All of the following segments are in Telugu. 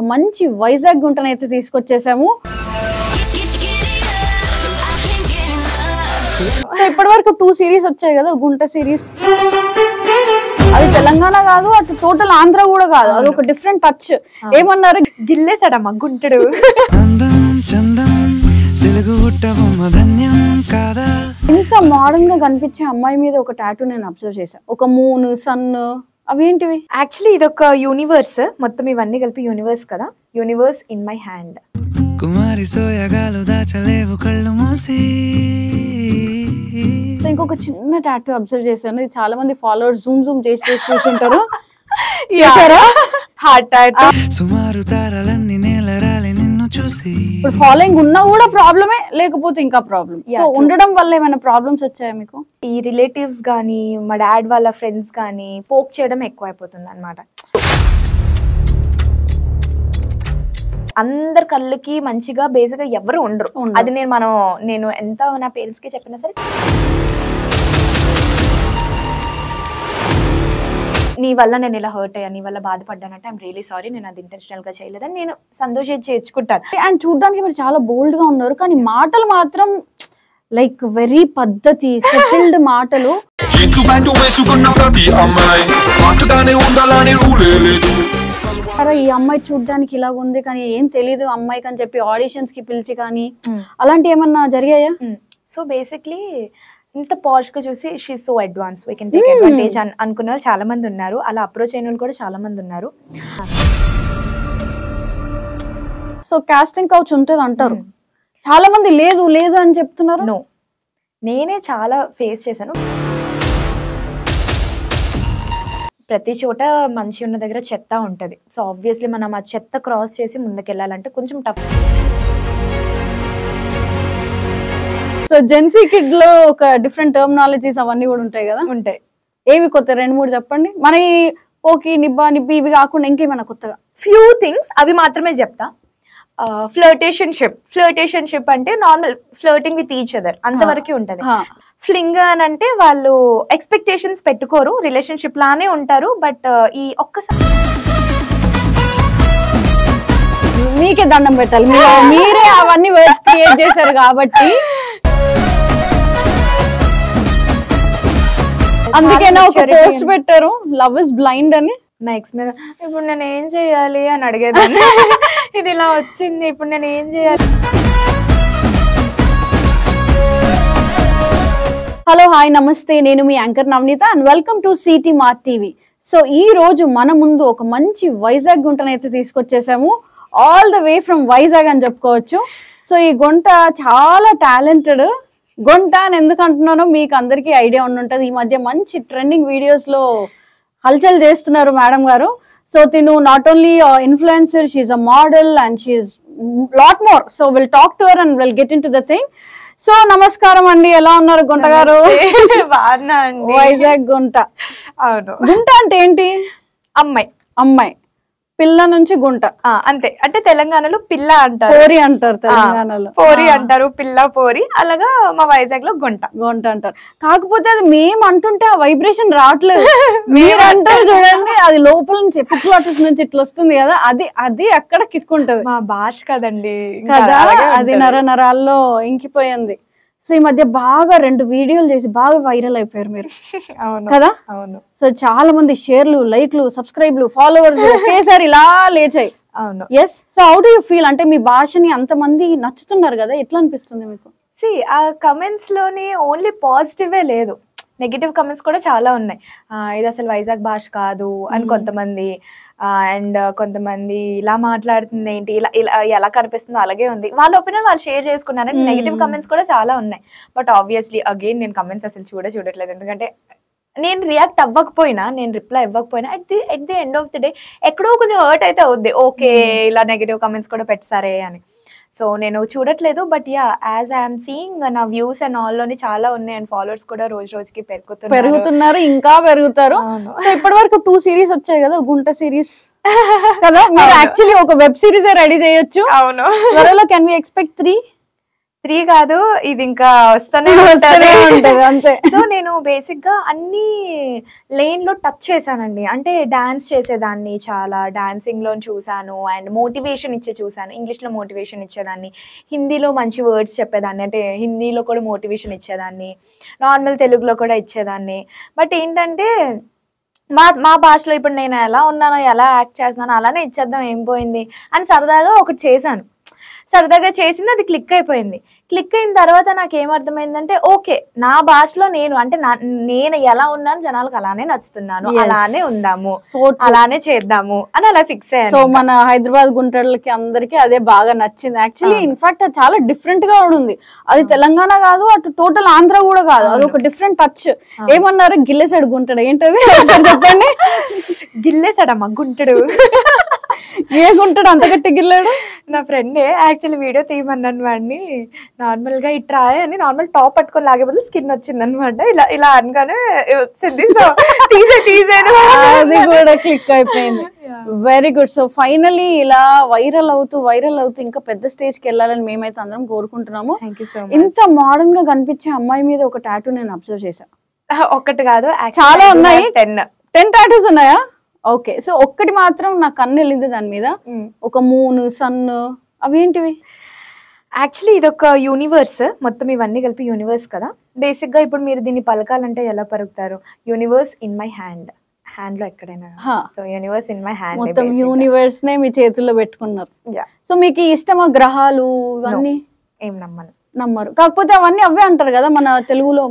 ఒక మంచి వైజాగ్ గుంటనైతే తీసుకొచ్చేసాము. సో ఇప్పటివరకు 2 సిరీస్ వచ్చాయి కదా, గుంట సిరీస్. అది తెలంగాణ కాదు, అటు టోటల్ ఆంధ్ర కూడా కాదు, అది ఒక డిఫరెంట్ టచ్. ఏమన్నారు, గిల్లేసాడమ్మా గుంటడు. ఇంత మోడర్న్ గా కనిపించే అమ్మాయి మీద ఒక టాటూ నేను అబ్జర్వ్ చేశాను. ఒక మూన్, సన్, అవేంటివి? యాక్చువల్లీ ఇది ఒక యూనివర్స్, మొత్తం ఇవన్నీ కలిపి యూనివర్స్ కదా. Universe in my hand. కుమారి సోయగాలు దాచలేవు కళ్ళు మూసి. ఇంకొక చిన్న టాటూ అబ్జర్వ్ చేశాను. ఇది చాలా మంది ఫాలోవర్స్ జూమ్ చేసి చూస్తుంటారు. చేశారా? Heart tattoo. సుమారు తారలన్నీ నేలరాలి నిన్ను చూసి. ఇప్పుడు ఫాలోయింగ్ ఉన్నా కూడా ప్రాబ్లమే, లేకపోతే ఇంకా ప్రాబ్లం. సో ఉండడం వల్ల ఏమైనా ప్రాబ్లమ్స్ వచ్చాయా మీకు? ఈ రిలేటివ్స్ గానీ, మా డాడ్ వాళ్ళ ఫ్రెండ్స్ గానీ పోక్ చేయడం ఎక్కువ అయిపోతుంది అనమాట. అందరి కళ్ళకి మంచిగా బేసిక్ గా ఎవరు ఉండరు. అది నేను ఎంత నా పేరెంట్స్ కి చెప్పినా సరే, నీ వల్ల నేను ఇలా హర్ట్ అయ్యా, నీ వల్ల బాధపడ్డానంటే ఐఎమ్ రియలీ సారీ, నేను అది ఇంటెన్షనల్ గా చేయలేదని నేను సంతోషించి చేర్చుకుంటాను. అండ్ చూడడానికి మీరు చాలా బోల్డ్ గా ఉన్నారు, కానీ మాటలు మాత్రం లైక్ వెరీ పద్ధతి సెటిల్డ్ మాటలు. అరే ఈ అమ్మాయి చూడడానికి ఇలా ఉంది కానీ ఏం తెలీదు అమ్మాయికి అని చెప్పి ఆడిషన్స్ కి పిలిచి కానీ అలాంటి ఏమన్నా జరిగాయా? సో బేసిక్లీ ఇంత పాష్ గా చూసి she so advance, we can take advantage అనుకున్న వాళ్ళు చాలా మంది ఉన్నారు. అలా అప్రోచ్ అయిన వాళ్ళు కూడా చాలా మంది ఉన్నారు. సో కాస్టింగ్ కౌచ్ ఉంటుంది అంటారు, చాలా మంది లేదు లేదు అని చెప్తున్నారు. నో, నేనే చాలా ఫేస్ చేశాను. ప్రతి చోట మంచి ఉన్న దగ్గర చెత్త ఉంటది. సో ఆబ్వియస్లీ మనం ఆ చెత్త క్రాస్ చేసి ముందుకెళ్ళాలంటే కొంచెం టఫ్. సో జెన్సీ కిడ్ లో ఒక డిఫరెంట్ టర్మినాలజీస్ అవన్నీ కూడా ఉంటాయి కదా. ఉంటాయి. ఏవి కొత్త 2-3 చెప్పండి. మన ఓకే నిబ్బా నిబ్బి ఇవి కాకుండా ఇంకేమైనా కొత్తగా? ఫ్యూ థింగ్స్ అవి మాత్రమే చెప్తా. ఫ్లర్టేషన్షిప్ అంటే normal flirting with each other అంతవరకు ఉంటది. ఫ్లింగ్ అని అంటే వాళ్ళు ఎక్స్పెక్టేషన్స్ పెట్టుకోరు, రిలేషన్షిప్ లానే ఉంటారు. బట్ ఈ ఒక్కసారి మీకే దండం పెట్టాలి, మీరే అవన్నీ వర్డ్స్ క్రియేట్ చేశారు కాబట్టి. అందుకేనా ఒక పోస్ట్ పెట్టారు, లవ్ ఇస్ బ్లైండ్ అని. నా ఎక్స్ మీద ఇప్పుడు నేను ఏం చేయాలి అని అడిగేదాన్ని. ఇది ఇలా వచ్చింది, ఇప్పుడు నేను ఏం చేయాలి? హలో, హాయ్, నమస్తే. నేను మీ anchor Navaneetha and welcome to city mart TV. So ఈ రోజు మన ముందు ఒక మంచి వైజాగ్ గుంటనైతే తీసుకొచ్చేసాము. All the way from Vizag అని చెప్పుకోవచ్చు. సో ఈ గుంట చాలా టాలెంటెడ్. గుంట అని ఎందుకు అంటున్నానో మీకు అందరికీ ఐడియా ఉండుంటది. ఈ మధ్య మంచి ట్రెండింగ్ వీడియోస్ లో హల్చల్ చేస్తున్నారు మేడం గారు. సో తిను not only influencer, she's a model and she's lot more. So will talk to her and will get in to the thing. So నమస్కారం అండి, ఎలా ఉన్నారు గుంట గారు? వైజాగ్ గుంట. అవును. గుంట అంటే ఏంటి? అమ్మాయి. అమ్మాయి, పిల్ల నుంచి గుంట. అంతే. అంటే తెలంగాణలో పిల్ల అంటారు, పోరి అంటారు, తెలంగాణలో పోరి అంటారు, పిల్ల పోరి. అలాగా మా వైజాగ్ లో గుంట గుంట అంటారు. కాకపోతే అది మేము అంటుంటే ఆ వైబ్రేషన్ రావట్లేదు. మీరు అంటారు చూడండి, అది లోపల నుంచి ఎపిక్లాటిస్ నుంచి ఇట్లా వస్తుంది కదా, అది అక్కడ కిక్ ఉంటది. మా భాష కదండి కదా, అది నరాల్లో ఇంకిపోయింది. సో ఈ మధ్య బాగా 2 వీడియోలు చేసి బాగా వైరల్ అయిపోయారు మీరు కదా. అవును. సో చాలా మంది షేర్లు, లైక్లు, సబ్స్క్రైబ్లు, ఫాలోవర్స్ ఒకేసారి ఇలా లేచాయి. అవును. Yes. So how do you feel? అంటే మీ భాషని అంతమంది నచ్చుతున్నారు కదా, ఎట్లా అనిపిస్తుంది మీకు? ఆ కమెంట్స్ లోని ఓన్లీ పాజిటివే లేదు, నెగిటివ్ కమెంట్స్ కూడా చాలా ఉన్నాయి. ఇది అసలు వైజాగ్ భాష కాదు అని కొంతమంది, అండ్ కొంతమంది ఇలా మాట్లాడుతుంది ఏంటి, ఇలా ఎలా కనిపిస్తుందో అలాగే ఉంది. వాళ్ళ ఒపీనియన్ వాళ్ళు షేర్ చేసుకున్నారు. నెగిటివ్ కమెంట్స్ కూడా చాలా ఉన్నాయి. బట్ ఆబ్వియస్లీ అగైన్ నేను కమెంట్స్ అసలు చూడట్లేదు. ఎందుకంటే నేను రియాక్ట్ అవ్వకపోయినా, నేను రిప్లై ఇవ్వకపోయినా at the end of the day ఎక్కడో కొంచెం హర్ట్ అయితే అవుద్ది. ఓకే, ఇలా నెగిటివ్ కమెంట్స్ కూడా పెట్టారే అని. సో నేను చూడట్లేదు. But yeah, as I'm seeing నా వ్యూస్ అండ్ ఆల్ లోని చాలా ఉన్నాయి. అండ్ ఫాలోవర్స్ కూడా రోజుకి పెరుగుతున్నారు, ఇంకా పెరుగుతారు. సో ఇప్పటి వరకు 2 సిరీస్ వచ్చాయి కదా, గుంట సిరీస్ కదా. మీరు యాక్చువల్లీ ఒక వెబ్ సిరీస్ రెడీ చేయొచ్చు. అవును. త్వరలో కెన్ వి ఎక్స్పెక్ట్ 3? 3 కాదు, ఇది ఇంకా వస్తూనే వస్తూనే ఉంటది అంతే. సో నేను బేసిక్ గా అన్ని లేన్ లో టచ్ చేశానండి. అంటే డాన్స్ చేసేదాన్ని, చాలా డాన్సింగ్ లో చూసాను, అండ్ మోటివేషన్ చూసాను. ఇంగ్లీష్ లో మోటివేషన్ ఇచ్చేదాన్ని, హిందీలో మంచి వర్డ్స్ చెప్పేదాన్ని, అంటే హిందీలో కూడా మోటివేషన్ ఇచ్చేదాన్ని, నార్మల్ తెలుగులో కూడా ఇచ్చేదాన్ని. బట్ ఏంటంటే మా భాషలో ఇప్పుడు నేను ఎలా ఉన్నానో, ఎలా యాక్ట్ చేస్తున్నానో అలానే ఇచ్చేద్దాం, ఏం పోయింది అని సరదాగా ఒకటి చేశాను. సరదాగా చేసింది, అది క్లిక్ అయిపోయింది. క్లిక్ అయిన తర్వాత నాకు ఏమర్థమైందంటే, ఓకే నా భాషలో నేను, అంటే నేను ఎలా ఉన్నాను జనాలకు అలానే నచ్చుతున్నాను, అలానే ఉందాము, అలానే చేద్దాము అని అలా ఫిక్స్ అయ్యాను. సో మన హైదరాబాద్ గుంటలకి అందరికి అదే బాగా నచ్చింది. యాక్చువల్లీ ఇన్ఫాక్ట్ అది చాలా డిఫరెంట్ గా ఉంది. అది తెలంగాణ కాదు, అటు టోటల్ ఆంధ్ర కూడా కాదు, అది ఒక డిఫరెంట్ టచ్. ఏమన్నారు, గిల్లెసాడు గుంటడు, ఏంటది చెప్పండి. గిల్లేసాడమ్మా గుంటడు. ఏ గుంటడు అంత గట్టి గిల్లాడు? నా ఫ్రెండే యాక్చువల్లీ వీడియో తీయమన్నాను వాడిని. నార్మల్ గా ఇట్రా అని నార్మల్ టాప్ పట్టుకొని లాగే బదులు స్కిన్ వచ్చింది అనమాట. ఇలా ఇలా అనగానే వచ్చింది. సో తీసేది అది కూడా క్లిక్ అయిపోయింది. Very good. సో ఫైనలీ ఇలా వైరల్ అవుతూ ఇంకా పెద్ద స్టేజ్ కి వెళ్ళాలని మేమైతే అందరం కోరుకుంటున్నాము. ఇంత మోడర్న్ గా కనిపించే అమ్మాయి మీద ఒక టాటూ నేను అబ్జర్వ్ చేశాను. ఒకటి కాదు, చాలా ఉన్నాయి. 10 టాటూస్ ఉన్నాయా? ఓకే. సో ఒక్కటి మాత్రం నా కన్ను వెళ్ళింది దాని మీద, ఒక మూన్, సన్, అవేంటివి? యాక్చువల్లీ ఇది ఒక యూనివర్స్, మొత్తం ఇవన్నీ కలిపి యూనివర్స్ కదా. బేసిక్ గా ఇప్పుడు మీరు దీన్ని పలకాలంటే ఎలా పలుకుతారు? యూనివర్స్ ఇన్ మై హ్యాండ్ లో ఎక్కడైనా. So universe in my hand, మొత్తం యూనివర్స్ నే మీ చేతుల్లో పెట్టుకున్నారు. సో మీకు ఇష్టమా గ్రహాలు ఇవన్నీ? ఏం నమ్మరు. కాకపోతే అవన్నీ అవే అంటారు కదా మన తెలుగులో.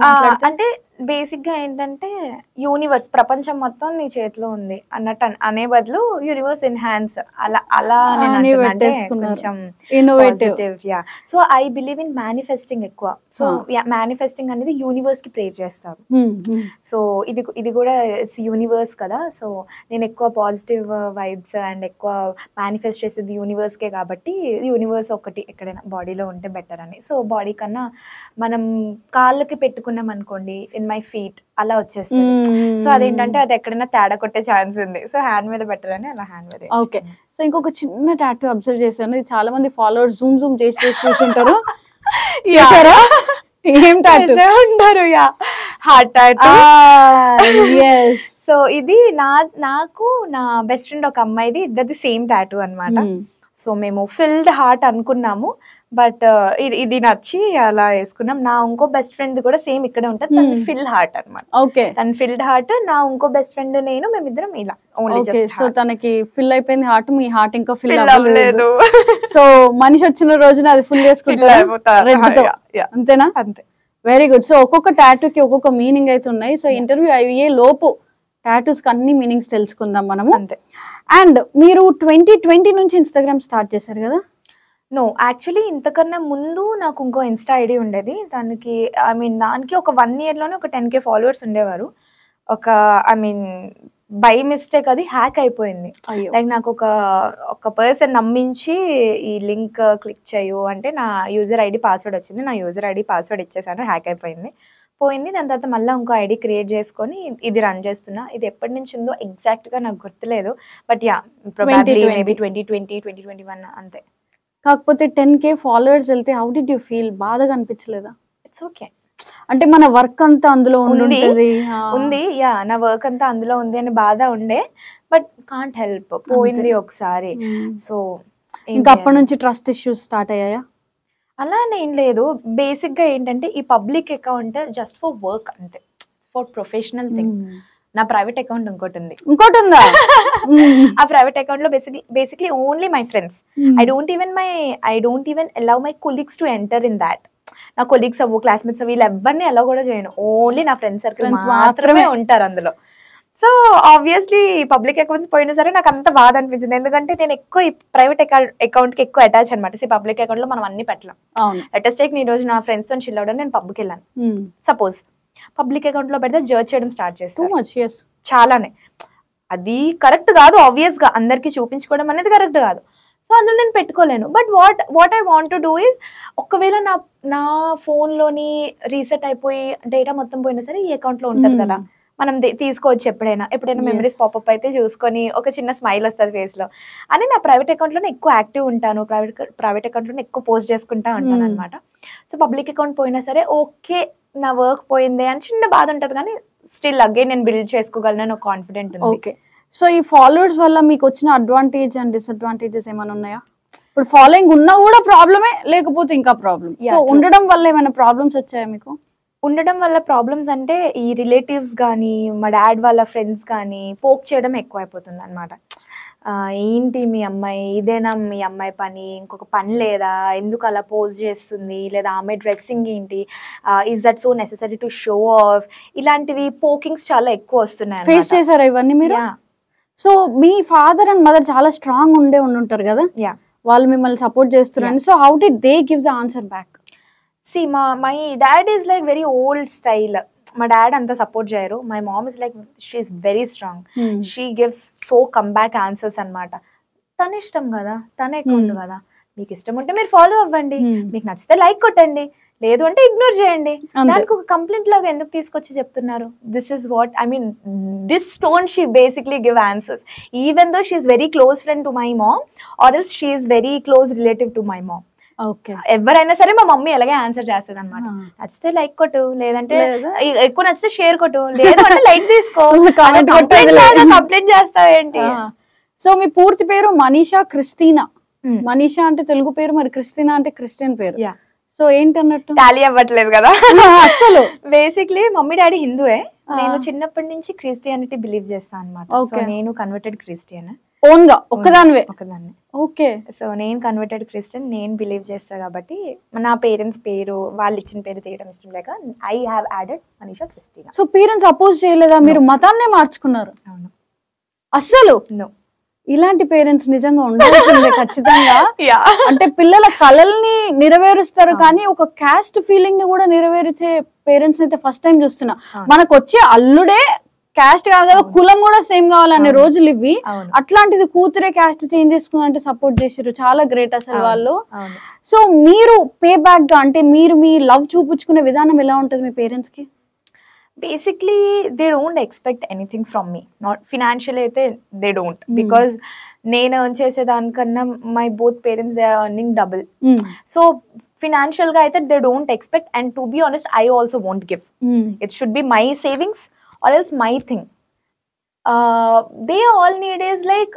అంటే బేసిక్ గా ఏంటంటే యూనివర్స్, ప్రపంచం మొత్తం నీ చేతిలో ఉంది అన్నట్టు అనే బదులు యూనివర్స్ ఇన్ హ్యాండ్స్ అలా so I believe in manifesting ఎక్కువ. సో మేనిఫెస్టింగ్ అనేది యూనివర్స్ కి ప్రేర్ చేస్తారు. సో ఇది కూడా ఇట్స్ యూనివర్స్ కదా. సో నేను ఎక్కువ పాజిటివ్ వైబ్స్ అండ్ ఎక్కువ మేనిఫెస్ట్ చేసేది యూనివర్స్ కే, కాబట్టి యూనివర్స్ ఒకటి ఎక్కడైనా బాడీలో ఉంటే బెటర్ అని. సో బాడీ కన్నా మనం కాళ్ళకి పెట్టుకున్నాం అనుకోండి, ఇన్ మై ఫీట్ అలా వచ్చేస్తుంది. సో అదేంటంటే అది ఎక్కడైనా తేడా కొట్టే ఛాన్స్ ఉంది. సో హ్యాండ్ మీద బెటర్ అని అలా హ్యాండ్ మీద. ఓకే. సో ఇంకొక చిన్న టాటూ అబ్జర్వ్ చేశాను, ఇది చాలా మంది ఫాలోవర్స్ జూమ్ చేసి చూసుంటారు. ఏం టాటూ ఉంటారు? Heart tattoo. సో ఇది నాకు నా బెస్ట్ ఫ్రెండ్ ఒక అమ్మాయిది, ఇద్దరిది సేమ్ టాటూ అన్నమాట. సో మేము ఫిల్డ్ హార్ట్ అనుకున్నాము, బట్ ఇది నచ్చి అలా వేసుకున్నాం. నా ఇంకో బెస్ట్ ఫ్రెండ్ కూడా సేమ్ ఇక్కడే ఉంటుంది, తన ఫిల్ హార్ట్ అనమాట. ఓకే, తన ఫిల్డ్ హార్ట్, నా ఇంకో బెస్ట్ ఫ్రెండ్ నేను, మేమిద్దరం ఇలా ఓన్లీ జస్ట్. సో తనకి ఫిల్ అయిపోయింది హార్ట్, మీ హార్ట్ ఇంకా ఫిల్ అవ్వలేదు. సో మనిషి వచ్చిన రోజున అది ఫుల్ చేసుకుంటారు, అంతేనా? అంతే. Very good. సో ఒక్కొక్క టాటూకి ఒక్కొక్క మీనింగ్ అయితే ఉన్నాయి. సో ఇంటర్వ్యూ అయ్యే లోపు టాటూస్ కి అన్ని మీనింగ్స్ తెలుసుకుందాం మనము. అండ్ మీరు 2020 నుంచి ఇన్స్టాగ్రామ్ స్టార్ట్ చేశారు కదా? నో, యాక్చువల్లీ ఇంతకన్నా ముందు నాకు ఇంకో ఇన్స్టా ఐడి ఉండేది. దానికి దానికి ఒక 1 year లోనే ఒక 10K ఫాలోవర్స్ ఉండేవారు. బై మిస్టేక్ అది హ్యాక్ అయిపోయింది. లైక్ నాకు ఒక పర్సన్ నమ్మించి ఈ లింక్ క్లిక్ చేయు అంటే నా యూజర్ ఐడి పాస్వర్డ్ వచ్చింది. నా యూజర్ ఐడి పాస్వర్డ్ ఇచ్చేసాను, హ్యాక్ పోయింది. దాని తర్వాత మళ్ళీ ఇంకో ఐడి క్రియేట్ చేసుకొని ఇది రన్ చేస్తున్నా. ఇది ఎప్పటి నుంచి ఉందో ఎగ్జాక్ట్ గా నాకు గుర్తులేదు, బట్ ప్రాబబ్లీ మేబీ 2020, 2021 అంతే. కాకపోతే 10K ఫాలోవర్స్ వెళ్తే హౌ డిడ్ యూ ఫీల్? బాధగా అనిపించలేదా? ఇట్స్ ఓకే, అంటే మన వర్క్ అంతా అందులో ఉంది. నా వర్క్ అంతా అందులో ఉంది అని బాధ ఉండే, బట్ కాంట్ హెల్ప్, పోయింది ఒకసారి. సో ఇంకా అప్పటి నుంచి ట్రస్ట్ ఇష్యూస్ స్టార్ట్ అయ్యాయా? అలా ఏం లేదు. బేసిక్ గా ఏంటంటే ఈ public account just for work అంతే, ఫర్ ప్రొఫెషనల్ థింగ్. నా ప్రైవేట్ అకౌంట్ ఇంకోటి ఉందా? ఆ ప్రైవేట్ అకౌంట్ లో basically only my friends. I don't even allow my colleagues to enter in that. నా కొలీగ్స్ అవ్వు, క్లాస్మేట్స్ అవ్వు, వీళ్ళు ఎవరిని అలౌ కూడా చేయను. ఓన్లీ నా ఫ్రెండ్స్ సర్కిల్ మాత్రమే ఉంటారు అందులో. సో ఆబ్వియస్లీ పబ్లిక్ అకౌంట్స్ పోయినా సరే నాకు అంత బాధ అనిపించింది, ఎందుకంటే నేను ఎక్కువ ఈ ప్రైవేట్ అకౌంట్ కి ఎక్కువ అటాచ్ అనమాట. పబ్లిక్ అకౌంట్ లో మనం అన్ని పెట్టలేం. లెటెస్ట్ టేక్ ఈ రోజు నా ఫ్రెండ్స్ తో చిల్ అవడం, నేను పబ్కి వెళ్ళాను సపోజ్, పబ్లిక్ అకౌంట్ లో పెడితే జడ్జ్ చేయడం స్టార్ట్ చేస్తాను చాలానే. అది కరెక్ట్ కాదు, ఆబ్వియస్ గా అందరికి చూపించుకోవడం అనేది కరెక్ట్ కాదు. సో అందులో నేను పెట్టుకోలేను. But what I want to do is, ఒకవేళ నా ఫోన్ లోని రీసెట్ అయిపోయి డేటా మొత్తం పోయినా సరే ఈ అకౌంట్ లో ఉంటుంది కదా, మనం తీసుకోవచ్చు ఎప్పుడైనా మెమరీస్ పాపప్ అయితే చూసుకొని ఒక చిన్న స్మైల్ వస్తుంది ఫేస్ లో అని. నా ప్రైవేట్ అకౌంట్ లోనే ఎక్కువ యాక్టివ్ ఉంటాను, ప్రైవేట్ అకౌంట్ లోనే ఎక్కువ పోస్ట్ చేసుకుంటా ఉంటాను అనమాట. సో పబ్లిక్ అకౌంట్ పోయినా సరే ఓకే నా వర్క్ పోయిందే అని చిన్న బాధ ఉంటది, కానీ స్టిల్ అగైన్ నేను బిల్డ్ చేసుకోగలను ఒక కాన్ఫిడెంట్ ఉంది. ఓకే, సో ఈ ఫాలోవర్స్ వల్ల మీకు వచ్చిన అడ్వాంటేజ్ అండ్ డిసడ్వాంటేజెస్ ఏమైనా ఉన్నాయా? ఇప్పుడు ఫాలోయింగ్ ఉన్నా కూడా ప్రాబ్లమే, లేకపోతే ఇంకా ప్రాబ్లమ్. సో ఉండడం వల్ల ఏమైనా ప్రాబ్లమ్స్ వచ్చాయా మీకు? ఉండడం వల్ల ప్రాబ్లమ్స్ అంటే ఈ రిలేటివ్స్ కానీ మా డాడ్ వాళ్ళ ఫ్రెండ్స్ కానీ పోక్ చేయడం ఎక్కువ అయిపోతుంది అనమాట. ఏంటి మీ అమ్మాయి, ఇదేనా మీ అమ్మాయి పని, ఇంకొక పని లేదా, ఎందుకు అలా పోజ్ చేస్తుంది, లేదా ఆమె డ్రెస్సింగ్ ఏంటి, is that so necessary to show off, ఇలాంటివి పోకింగ్స్ చాలా ఎక్కువ వస్తున్నాయి. ఫేస్ చేశారా ఇవన్నీ మీరు? So me father and mother చాలా స్ట్రాంగ్ ఉండుంటారు కదా, వాళ్ళు మిమ్మల్ని సపోర్ట్ చేస్తున్నారు. So how did they give the answer back? See, my dad is like very old style. My dad anta support cheyaru. My mom is like, she is very strong. She gives so comeback answers anamata. Tane ishtam kada, tane ekkundu kada. Meeku ishtam unte meer follow avvandi, meeku nachithe like kottandi, లేదు అంటే ఇగ్నోర్ చేయండి. దానికి ఒక కంప్లైంట్ లాగా ఎందుకు తీసుకొచ్చి చెప్తున్నారు? This is what I mean, this stone she basically give answers even though she is very close friend to my mom or else she is very close relative to my mom. ఎవరైనా సరే మా మమ్మీ అలాగే ఆన్సర్ చేస్తుంది అనమాట. నచ్చితే లైక్ కొట్టు, లేదంటే ఎక్కువ నచ్చితే షేర్ కొట్టు, లేదు అంటే లైక్ తీసుకో, కంప్లైంట్ చేస్తావు ఏంటి? సో మీ పూర్తి పేరు మనీషా క్రిస్టీనా. మనీషా అంటే తెలుగు పేరు, మరి క్రిస్టీనా అంటే క్రిస్టియన్ పేరు. సో ఏంటన్నట్టు టాలీ అవ్వట్లేదు కదా అసలు. బేసిక్లీ మమ్మీ డాడీ హిందూయే, నేను చిన్నప్పటి నుంచి క్రిస్టియానిటీ బిలీవ్ చేస్తాను అనమాట. సో నేను కన్వర్టెడ్ క్రిస్టియన్ ఓన్ గా ఒకదాన్ని. ఓకే, సో నేను కన్వర్టెడ్ క్రిస్టియన్, నేను బిలీవ్ చేస్తా కాబట్టి నా పేరెంట్స్ పేరు వాళ్ళు ఇచ్చిన పేరు తీయడం ఇష్టం లేక I have added Manisha Christina. So parents oppose చేయలేదా? మీరు మతాన్నే మార్చుకున్నారు? అవును. అస్సలు ఇలాంటి పేరెంట్స్ నిజంగా ఉండాల్సిందే ఖచ్చితంగా. అంటే పిల్లల కలల్ని నెరవేరుస్తారు కానీ ఒక క్యాస్ట్ ఫీలింగ్ ని కూడా నెరవేర్చే పేరెంట్స్ అయితే ఫస్ట్ టైం చూస్తున్నా. మనకు వచ్చే అల్లుడే క్యాస్ట్ కాదు కదా, కులం కూడా సేమ్ కావాలనే రోజులు ఇవి. అట్లాంటిది కూతురే క్యాస్ట్ చేంజ్ చేసుకున్నంటే సపోర్ట్ చేసారు, చాలా గ్రేట్ అసలు వాళ్ళు. సో మీరు పే బ్యాక్ గా అంటే మీరు మీ లవ్ చూపించుకునే విధానం ఎలా ఉంటది మీ పేరెంట్స్ కి? Basically they don't expect anything from me, not financially అయితే they don't, because నేను earn చేసేదానికన్నా my both parents they are earning double. So financial గా అయితే they don't expect, and to be honest I also won't give. It should be my savings or else my thing. They all need is like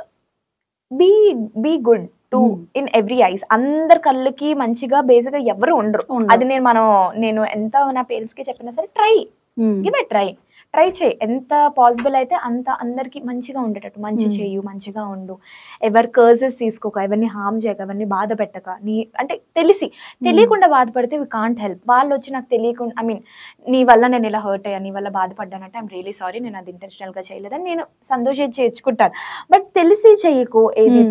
be good to in every eyes. అందరి కళ్ళకి మంచిగా బేసిక్గా ఎవరు ఉండరు. అది నేను ఎంత నా పేరెంట్స్ కి చెప్పినా సరే ట్రై గివ్ ఎ ట్రై చేయి, ఎంత పాసిబుల్ అయితే అంత అందరికి మంచిగా ఉండేటట్టు మంచి చేయు, మంచిగా ఉండు, ఎవరి కర్సెస్ తీసుకోక, ఎవరిని హార్మ్ చేయక, ఎవరిని బాధ పెట్టక. అంటే తెలియకుండా బాధపడితే వి కాంట్ హెల్ప్. వాళ్ళు వచ్చి నాకు తెలియకుండా ఐ మీన్ నీ వల్ల నేను ఇలా హర్ట్ అయ్యా, నీ వల్ల బాధపడ్డానంటే ఐమ్ రియలీ సారీ, నేను అది ఇంటెన్షనల్గా చేయలేదని నేను సంతోషించి చేర్చుకుంటాను. బట్ తెలిసి చెయ్యకు, ఏది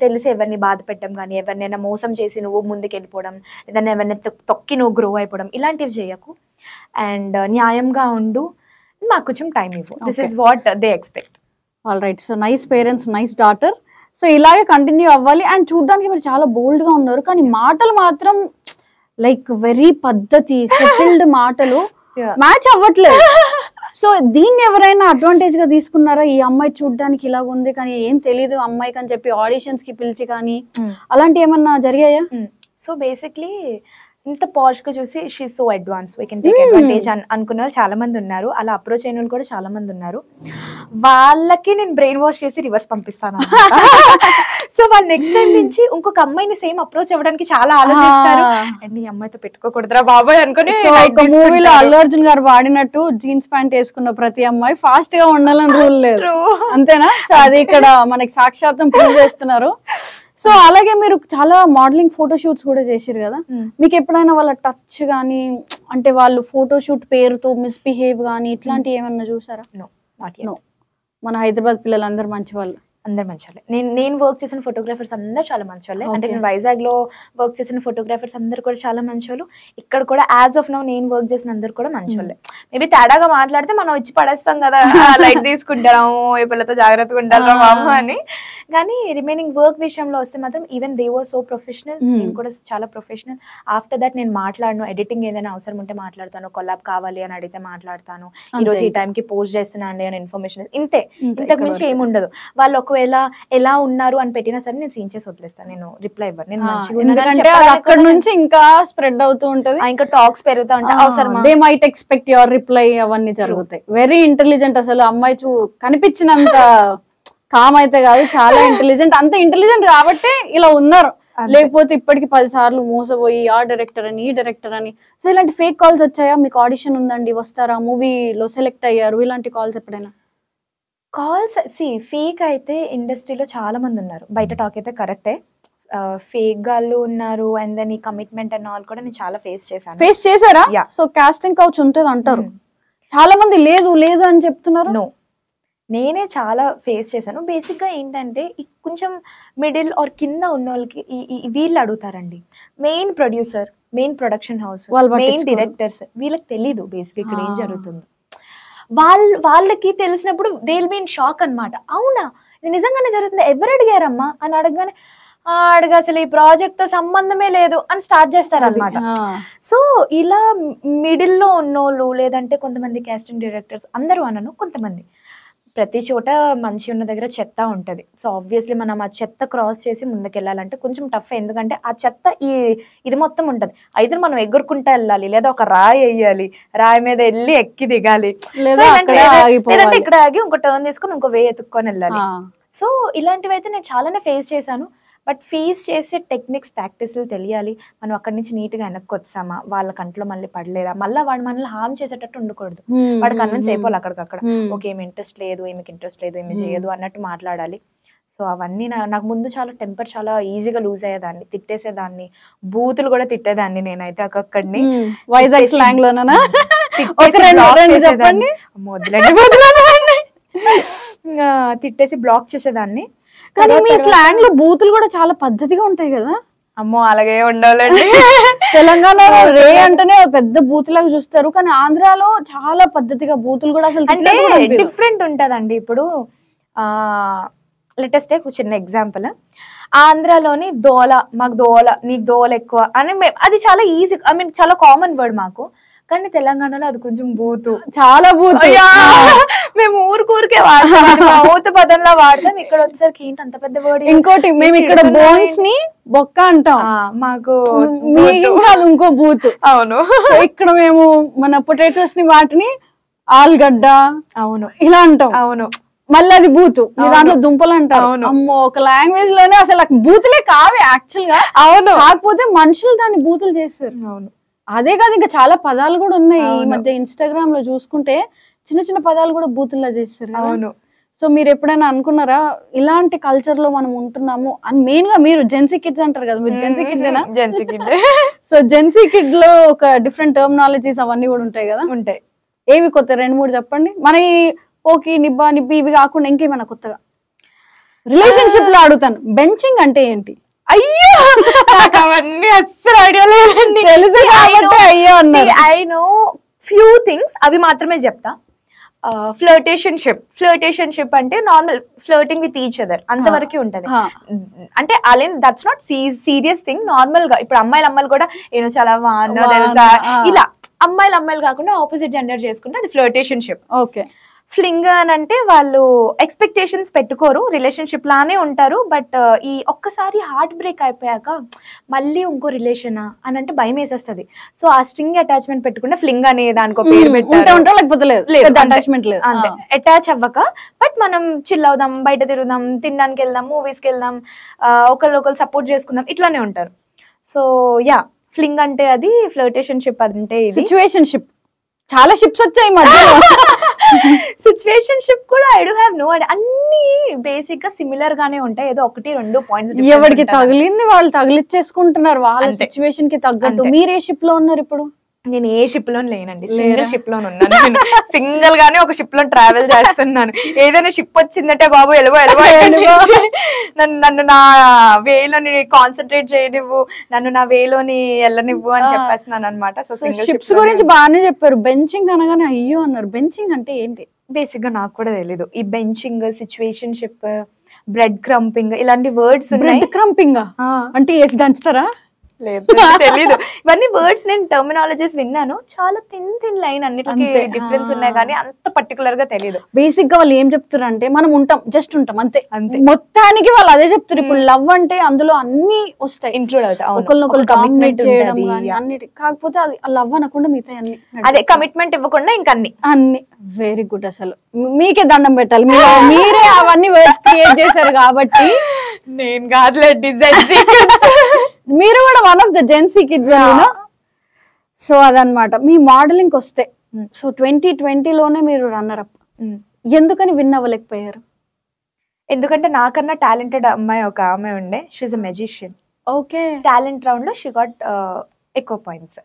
తెలిసి ఎవరిని బాధ పెట్టడం కానీ, ఎవరినైనా మోసం చేసి నువ్వు ముందుకు వెళ్ళిపోవడం, ఏదైనా ఎవరిని తొక్కి నువ్వు గ్రో అయిపోవడం, ఇలాంటివి చేయకు. అండ్ న్యాయంగా ఉండు, మాకు కొంచెం టైం ఇవ్వు. This is what they expect. All right, so nice parents, nice daughter. So ఇలాగే కంటిన్యూ అవ్వాలి. అండ్ చూడడానికి మీరు చాలా బోల్డ్ గా ఉన్నారు, కానీ మాటలు మాత్రం లైక్ వెరీ పద్ధతి సెటిల్డ్ మాటలు మ్యాచ్ అవ్వట్లేదు. సో దీన్ని ఎవరైనా అడ్వాంటేజ్ గా తీసుకున్నారా? ఈ అమ్మాయి చూడడానికి ఇలా ఉంది కానీ ఏం తెలీదు అమ్మాయికి అని చెప్పి ఆడిషన్స్ కి పిలిచి కానీ అలాంటి ఏమన్నా జరిగాయా? సో బేసిక్లీ ఇంత పాష్ గా చూసి she so advance, we can take advantage అనుకున్న వాళ్ళు చాలా మంది ఉన్నారు, అలా అప్రోచ్ అయిన వాళ్ళు కూడా చాలా మంది ఉన్నారు. వాళ్ళకి నేను బ్రెయిన్ వాష్ చేసి రివర్స్ పంపిస్తాను. సో వాళ్ళు నెక్స్ట్ టైం నుంచి ఇంకొక అమ్మాయిని సేమ్ అప్రోచ్ అవ్వడానికి చాలా ఆలోచిస్తారు. అండ్ ఈ అమ్మాయితో పెట్టుకోకూడదురా బాబాయ్ అనుకుని. మూవీలో అల్లు అర్జున్ గారు వాడినట్టు జీన్స్ ప్యాంట్ వేసుకున్న ప్రతి అమ్మాయి ఫాస్ట్ గా ఉండాలని రూల్ లేదు, అంతేనా? సో అది ఇక్కడ మనకి సాక్షాత్తం ప్రూవ్ చేస్తున్నారు. సో అలాగే మీరు చాలా మోడలింగ్ ఫోటోషూట్స్ కూడా చేసారు కదా, మీకు ఎప్పుడైనా వాళ్ళ టచ్ కానీ అంటే వాళ్ళు ఫోటోషూట్ పేరుతో మిస్బిహేవ్ కానీ ఇట్లాంటివి ఏమన్నా చూసారా? నో. మన హైదరాబాద్ పిల్లలందరూ మంచి వాళ్ళు, అందరు మంచోళ్ళే. నేను వర్క్ చేసిన ఫోటోగ్రాఫర్స్ అందరు చాలా మంచోళ్ళే. అంటే నేను వైజాగ్ లో వర్క్ చేసిన ఫోటోగ్రాఫర్స్ అందరు కూడా చాలా మంచోళ్ళు. ఇక్కడ కూడా యాజ్ ఆఫ్ నౌ నేను వర్క్ చేసిన అందరు కూడా మంచోళ్ళే. మేబీ తేడాగా మాట్లాడితే మనం ఇచ్చి పడేస్తాం కదా, లైట్ తీసుకుంటాము, ఈ పిల్లతో జాగ్రత్తగా ఉంటారా బాబు అని. కానీ రిమైనింగ్ వర్క్ విషయంలో వస్తే మాత్రం even they were so professional, నేను కూడా చాలా ప్రొఫెషనల్. ఆఫ్టర్ దట్ నేను మాట్లాడను, ఎడిటింగ్ ఏదైనా అవసరం ఉంటే మాట్లాడతాను, కొలాబ్ కావాలి అని అడిగితే మాట్లాడతాను, ఈ రోజు ఈ టైంకి పోస్ట్ చేస్తున్నా అండి అని ఇన్ఫర్మేషన్, ఇంతే. ఇంతకు మించి ఏముండదు. వాళ్ళు ఒకవేళ ఎలా ఉన్నారు అని పెట్టినా సరే నేను సీన్ చేసి వదిలేస్తాను, నేను రిప్లై ఇవ్వను. నేను మంచిగా అక్కడ నుంచి ఇంకా స్ప్రెడ్ అవుతూ ఉంటది, ఇంకా టాక్స్ పెరుగుతూ ఉంటాయి. అవసరమా, they might expect your reply, అవన్నీ జరుగుతాయి. వెరీ ఇంటెలిజెంట్ అసలు అమ్మాయి, కనిపించినంత కామ్ అయితే కాదు, చాలా ఇంటెలిజెంట్. అంత ఇంటెలిజెంట్ కాబట్టి ఇలా ఉన్నారు, లేకపోతే ఇప్పటికి 10 సార్లు మోసపోయి ఆ డైరెక్టర్ అని ఈ డైరెక్టర్ అని. సో ఇలాంటి ఫేక్ కాల్స్ వచ్చాయా? మీకు ఆడిషన్ ఉందండి వస్తారా, మూవీలో సెలెక్ట్ అయ్యారు, ఇలాంటి కాల్స్ ఎప్పుడైనా? కాల్స్ ఫేక్ అయితే ఇండస్ట్రీలో చాలా మంది ఉన్నారు, బయట టాక్ అయితే కరెక్టే. ఫేక్ గాళ్ళు ఉన్నారు, అండ్ దెన్ ఈ కమిట్మెంట్ అండ్ ఆల్ కూడా నేను చాలా ఫేస్ చేశారా? సో కాస్టింగ్ కౌచ్ ఉంటుంది అంటారు, చాలా మంది లేదు లేదు అని చెప్తున్నారు. నో, నేనే చాలా ఫేస్ చేశాను. బేసిక్ గా ఏంటంటే కొంచెం మిడిల్ ఆర్ కింద ఉన్న వాళ్ళకి వీళ్ళు అడుగుతారండి, main producer, main production house, main directors, వీళ్ళకి తెలీదు బేసిక్ ఇక్కడ ఏం జరుగుతుందో. వాళ్ళకి తెలిసినప్పుడు they will be in shock అనమాట. అవునా, ఇది నిజంగానే జరుగుతుంది, ఎవరు అడిగారమ్మా అని అడగగానే అడిగా అసలు ఈ ప్రాజెక్ట్ తో సంబంధమే లేదు అని స్టార్ట్ చేస్తారు అనమాట. సో ఇలా మిడిల్ లో ఉన్నోళ్ళు, లేదంటే కొంతమంది కాస్టింగ్ డైరెక్టర్స్, అందరూ అనను, కొంతమంది, ప్రతి చోట మంచి ఉన్న దగ్గర చెత్త ఉంటది. సో ఆబ్వియస్లీ మనం ఆ చెత్త క్రాస్ చేసి ముందుకెళ్ళాలంటే కొంచెం టఫ్, ఎందుకంటే ఆ చెత్త ఇది మొత్తం ఉంటది. అయితే మనం ఎగురుకుంటా వెళ్ళాలి, లేదా ఒక రాయి వేయాలి, రాయి మీద వెళ్ళి ఎక్కి దిగాలి, లేదంటే ఇక్కడ ఆగి ఇంకో టర్న్ తీసుకొని ఇంకో వే ఎత్తుక్కొని వెళ్ళాలి. సో ఇలాంటివి అయితే నేను చాలానే ఫేస్ చేశాను. బట్ ఫేస్ చేసే టెక్నిక్స్, టాక్టిక్స్లు తెలియాలి. మనం అక్కడి నుంచి నీట్గా వెనక్కి వచ్చామా, వాళ్ళ కంట్లో మళ్ళీ పడలేదా, మళ్ళీ వాడు మనల్ని హార్మ్ చేసేటట్టు ఉండకూడదు. వాడు కన్విన్స్ అయిపోవాలి అక్కడికక్కడ, ఓకే ఏమి ఇంట్రెస్ట్ లేదు, ఏమికి ఇంట్రెస్ట్ లేదు, ఏమి చేయదు అన్నట్టు మాట్లాడాలి. సో అవన్నీ నాకు ముందు చాలా టెంపర్ చాలా ఈజీగా లూజ్ అయ్యేదాన్ని, తిట్టేసేదాన్ని, బూతులు కూడా తిట్టేదాన్ని నేనైతే అక్కడిని. వైజాగ్ స్లాంగ్ లోనా తిట్టేసి బ్లాక్ చేసేదాన్ని. కానీ మీ స్లాంగ్ లో బూతులు కూడా చాలా పద్ధతిగా ఉంటాయి కదా? అమ్మో అలాగే ఉండాలండి. తెలంగాణలో రే అంటేనే పెద్ద బూతులాగా చూస్తారు, కానీ ఆంధ్రాలో చాలా పద్ధతిగా బూతులు కూడా అసలు డిఫరెంట్ ఉంటదండి. ఇప్పుడు లేటెస్ట్ ఒక చిన్న ఎగ్జాంపుల్, ఆంధ్రాలోని దోల, మాకు దోల, నీకు దోల ఎక్కువ అని, అది చాలా ఈజీ, ఐ మీన్ చాలా కామన్ వర్డ్ మాకు. కానీ తెలంగాణలో అది కొంచెం బూతు, చాలా బూతు. మేము ఊరికే వాడతాం, ఊత పదంలా వాడతాం. ఇక్కడ వచ్చేసరికి ఏంటి అంత పెద్ద వర్డ్. ఇంకోటి, మేము ఇక్కడ బోన్స్ ని బొక్క అంటాం, మాకు ఇంకో బూతు. అవును, ఇక్కడ మేము మన పొటాటోస్ ని వాటిని ఆలుగడ్డ, అవును ఇలా అంటాం. అవును, మళ్ళీ అది బూతు, మీ దాంట్లో దుంపలు అంటారు. అమ్మో, ఒక లాంగ్వేజ్ లోనే అసలు బూతులే కావే యాక్చువల్ గా. అవును, కాకపోతే మనుషులు దాన్ని బూతులు చేస్తారు. అవును, అదే కాదు ఇంకా చాలా పదాలు కూడా ఉన్నాయి. ఈ మధ్య ఇన్స్టాగ్రామ్ లో చూసుకుంటే చిన్న చిన్న పదాలు కూడా బూతుల్లా చేస్తారు. అవును, సో మీరు ఎప్పుడైనా అనుకున్నారా ఇలాంటి కల్చర్ లో మనం ఉంటున్నాము అని? మెయిన్ గా మీరు జెన్సీ కిడ్స్ అంటారు కదా, మీరు జెన్సీ కిడ్నా? Gen Z kid. So Gen Z kid లో ఒక డిఫరెంట్ టర్మినాలజీస్ అవన్నీ కూడా ఉంటాయి కదా? ఉంటాయి. ఏవి కొత్త 2-3 చెప్పండి. మన ఈ పోకి, నిబ్బా, నిబ్బి ఇవి కాకుండా ఇంకేమైనా కొత్తగా? రిలేషన్షిప్ లో అడుగుతాను, బెంచింగ్ అంటే ఏంటి? అయ్యో, అవన్నీ అస్సలు ఐడియా లేదండి. తెలుసు కాబట్టి అయ్యో అన్నారు. ఐ నో ఫ్యూ థింగ్స్, అవి మాత్రమే చెప్తా. ఫ్లర్టేషన్షిప్ అంటే normal flirting with each other, అంతవరకు ఉంటది. అంటే Allen that's not serious thing. Normal గా ఇప్పుడు అమ్మాయిలు కూడా ఏమో చాలా తెలుసా, ఇలా అమ్మాయిలు కాకుండా ఆపోజిట్ జెండర్ చేసుకుంటే అది ఫ్లర్టేషన్షిప్. ఓకే. ఫ్లింగ్ అని అంటే వాళ్ళు ఎక్స్పెక్టేషన్స్ పెట్టుకోరు, రిలేషన్షిప్ లానే ఉంటారు. బట్ ఈ ఒక్కసారి హార్ట్ బ్రేక్ అయిపోయాక మళ్ళీ ఇంకో రిలేషన్ అని అంటే భయం వేసేస్తుంది. సో ఆ స్ట్రింగ్ అటాచ్మెంట్ పెట్టుకుంటే ఫ్లింగ్ అనే దానికో పేరు పెట్టారు. అంతే, అటాచ్ అవ్వక బట్ మనం చిల్ అవుదాం, బయట తిరుగుదాం, తినడానికి వెళ్దాం, మూవీస్కి వెళ్దాం, ఒకళ్ళు సపోర్ట్ చేసుకుందాం, ఇట్లానే ఉంటారు. సో యా, ఫ్లింగ్ అంటే అది, ఫ్లర్టేషన్షిప్ అంటే సిచ్యువేషన్షిప్. చాలా షిప్స్ వచ్చాయి మధ్యలో. సిచ్యువేషన్షిప్ కూడా I do have no idea. అన్ని బేసిక్ గా సిమిలర్ గానే ఉంటాయి, ఏదో 1-2 పాయింట్స్. ఎవరికి తగిలింది వాళ్ళు తగిలిచ్చేసుకుంటున్నారు వాళ్ళ సిచ్యువేషన్ కి తగ్గట్టు. మీరే షిప్ లో ఉన్నారు ఇప్పుడు? నేను ఏ షిప్ లో లేనండి, సింగిల్ షిప్ లో ఉన్నాను. నేను సింగిల్ గానే ఒక షిప్ లో ట్రావెల్ చేస్తున్నాను. ఏదైనా షిప్ వచ్చిందంటే బాబు ఎలుగో నన్ను నా వేలోని కాన్సన్ట్రేట్ చేయనివ్వు, నన్ను నా వేలోని వెళ్ళనివ్వు అని చెప్పేస్తున్నాను అనమాట. సో షిప్స్ గురించి బాగానే చెప్పారు. బెంచింగ్ అనగానే అయ్యో అన్నారు. బెంచింగ్ అంటే ఏంటి? బేసిక్ గా నాకు కూడా తెలీదు. ఈ బెంచింగ్, సిచ్యువేషన్షిప్, బ్రెడ్ క్రంపింగ్ ఇలాంటి వర్డ్స్ ఉన్నాయి. బ్రెడ్ క్రంపింగ్ అంటే వేసి దంచుతారా? లేదు తెలీదు. ఇవన్నీ వర్డ్స్ నేను టర్మినాలజీస్ విన్నాను. చాలా థిన్ లైన్, అన్నిటికీ డిఫరెన్స్ ఉన్నాయి కానీ అంత పర్టికులర్ గా తెలియదు. బేసిక్ గా వాళ్ళు ఏం చెప్తారు అంటే మనం ఉంటాం, జస్ట్ ఉంటాం అంతే. మొత్తానికి వాళ్ళు అదే చెప్తారు. ఇప్పుడు లవ్ అంటే అందులో అన్ని వస్తాయి, ఇంక్లూడ్ అవుతాయి. ఒకరినొకరు కమిట్మెంట్ చేయడం అన్నిటి. కాకపోతే అది లవ్ అనకుండా మిగతా అన్ని, అదే కమిట్మెంట్ ఇవ్వకుండా ఇంకా అన్ని. Very good. అసలు మీకే దండం పెట్టాలి, మీరే అవన్నీ వర్డ్స్ క్రియేట్ చేశారు కాబట్టి. నేను కాదులే, డిజైన్ మీరు కూడా one of the Gen Z kids. So అదనమాట. మీ మోడలింగ్ వస్తే సో 2020లోనే మీరు రన్నర్ అప్. ఎందుకని విన్ అవ్వలేకపోయారు? ఎందుకంటే నాకన్నా టాలెంటెడ్ అమ్మాయి ఒక ఆమె ఉండే, she's a magician. Okay. Talent round లో షీ గాట్ ఎక్కువ పాయింట్స్.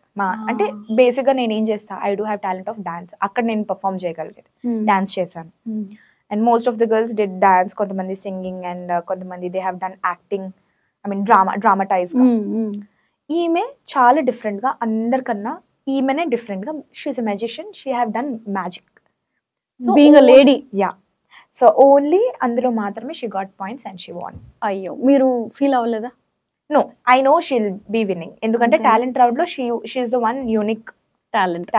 అంటే బేసిక్ గా నేను ఏం చేస్తా, I do have talent of dance. అక్కడ నేను పర్ఫామ్ చేయగలిగేది, డాన్స్ చేశాను. And most of the girls did dance, కొంతమంది సింగింగ్ అండ్ కొంతమంది they have done acting, I mean dramatize. ఈమె చాలా డిఫరెంట్ గా అందరికన్నా, ఈమెనే డిఫరెంట్ గా, she's a magician, she have done magic being a lady. Yeah. So only అందులో మాత్రమే she got points and she won. అయ్యో, మీరు ఫీల్ అవ్వలేదా? No, I know she'll be winning. ఎందుకంటే టాలెంట్ రౌండ్ లో she's the one unique talent.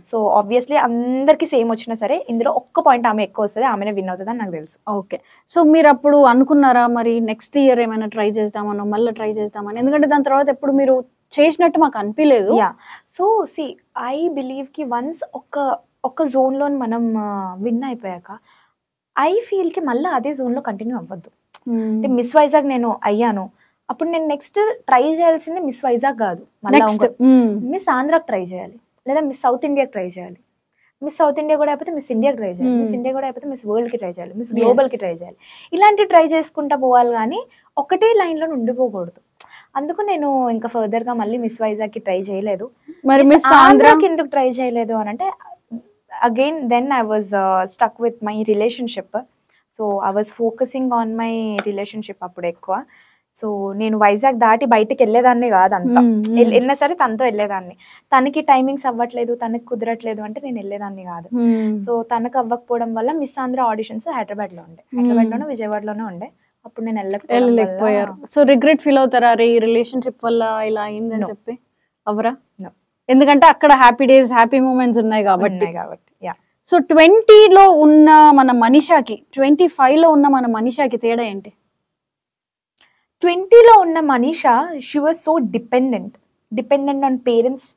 So obviously అందరికి సేమ్ వచ్చినా సరే ఇందులో ఒక్క పాయింట్ ఆమె ఎక్కువ వస్తుంది, ఆమెనే విన్ అవుతుంది అని నాకు తెలుసు. ఓకే. సో మీరు అప్పుడు అనుకున్నారా మరి నెక్స్ట్ ఇయర్ ఏమైనా ట్రై చేద్దామనో, మళ్ళీ ట్రై చేద్దామని? ఎందుకంటే దాని తర్వాత ఎప్పుడు మీరు చేసినట్టు మాకు అనిపించలేదు. Yeah. So see, I believe కి వన్స్ ఒక జోన్ లో మనం విన్ అయిపోయాక ఐ ఫీల్ కి మళ్ళీ అదే జోన్ లో కంటిన్యూ అవ్వద్దు. అంటే మిస్ వైజాగ్ నేను అయ్యాను, అప్పుడు నేను నెక్స్ట్ ట్రై చేయాల్సింది మిస్ వైజాగ్ కాదు, మిస్ ఆంధ్రాకి ట్రై చేయాలి, లేదా మిస్ సౌత్ ఇండియాకి ట్రై చేయాలి. మిస్ సౌత్ ఇండియా కూడా అయిపోతే మిస్ ఇండియాకి ట్రై చేయాలి, మిస్ ఇండియా కూడా అయిపోతే మిస్ వరల్డ్ కి ట్రై చేయాలి, మిస్ గ్లోబల్ కి ట్రై చేయాలి. ఇలాంటి ట్రై చేసుకుంటా పోవాలి కానీ ఒకటే లైన్ లో ఉండిపోకూడదు. అందుకు నేను ఇంకా ఫర్దర్ గా మళ్ళీ మిస్ వైజాగ్ కి ట్రై చేయలేదు. మరి మిస్ ఆంధ్రాకి ఎందుకు ట్రై చేయలేదు అని అంటే, again then I was stuck with my relationship. So I was focusing on my relationship అప్పుడు ఎక్కువ. సో నేను వైజాగ్ దాటి బయటకు వెళ్ళేదాన్ని కాదు, అంతా వెళ్ళినా సరే తనతో వెళ్ళేదాన్ని. తనకి టైమింగ్స్ అవ్వట్లేదు, తనకి కుదరట్లేదు అంటే నేను వెళ్ళేదాన్ని కాదు. సో తనకు అవ్వకపోవడం వల్ల మిస్ ఆంధ్ర ఆడిషన్స్ హైదరాబాద్ లో ఉండే, హైదరాబాద్ లోనే విజయవాడలోనే ఉండే. అప్పుడు నేను వెళ్ళలేకపోయారు. సో రిగ్రెట్ ఫీల్ అవుతారా రే ఈ రిలేషన్షిప్ వల్ల ఇలా అయిందని చెప్పి? అవరా? ఎందుకంటే అక్కడ హ్యాపీ డేస్, హ్యాపీ మూమెంట్స్ ఉన్నాయి కాబట్టి. సో 20లో ఉన్న మన మనీషాకి 25లో ఉన్న మన మనీషాకి తేడా ఏంటి? 20లో ఉన్న Manisha, she was so dependent on parents,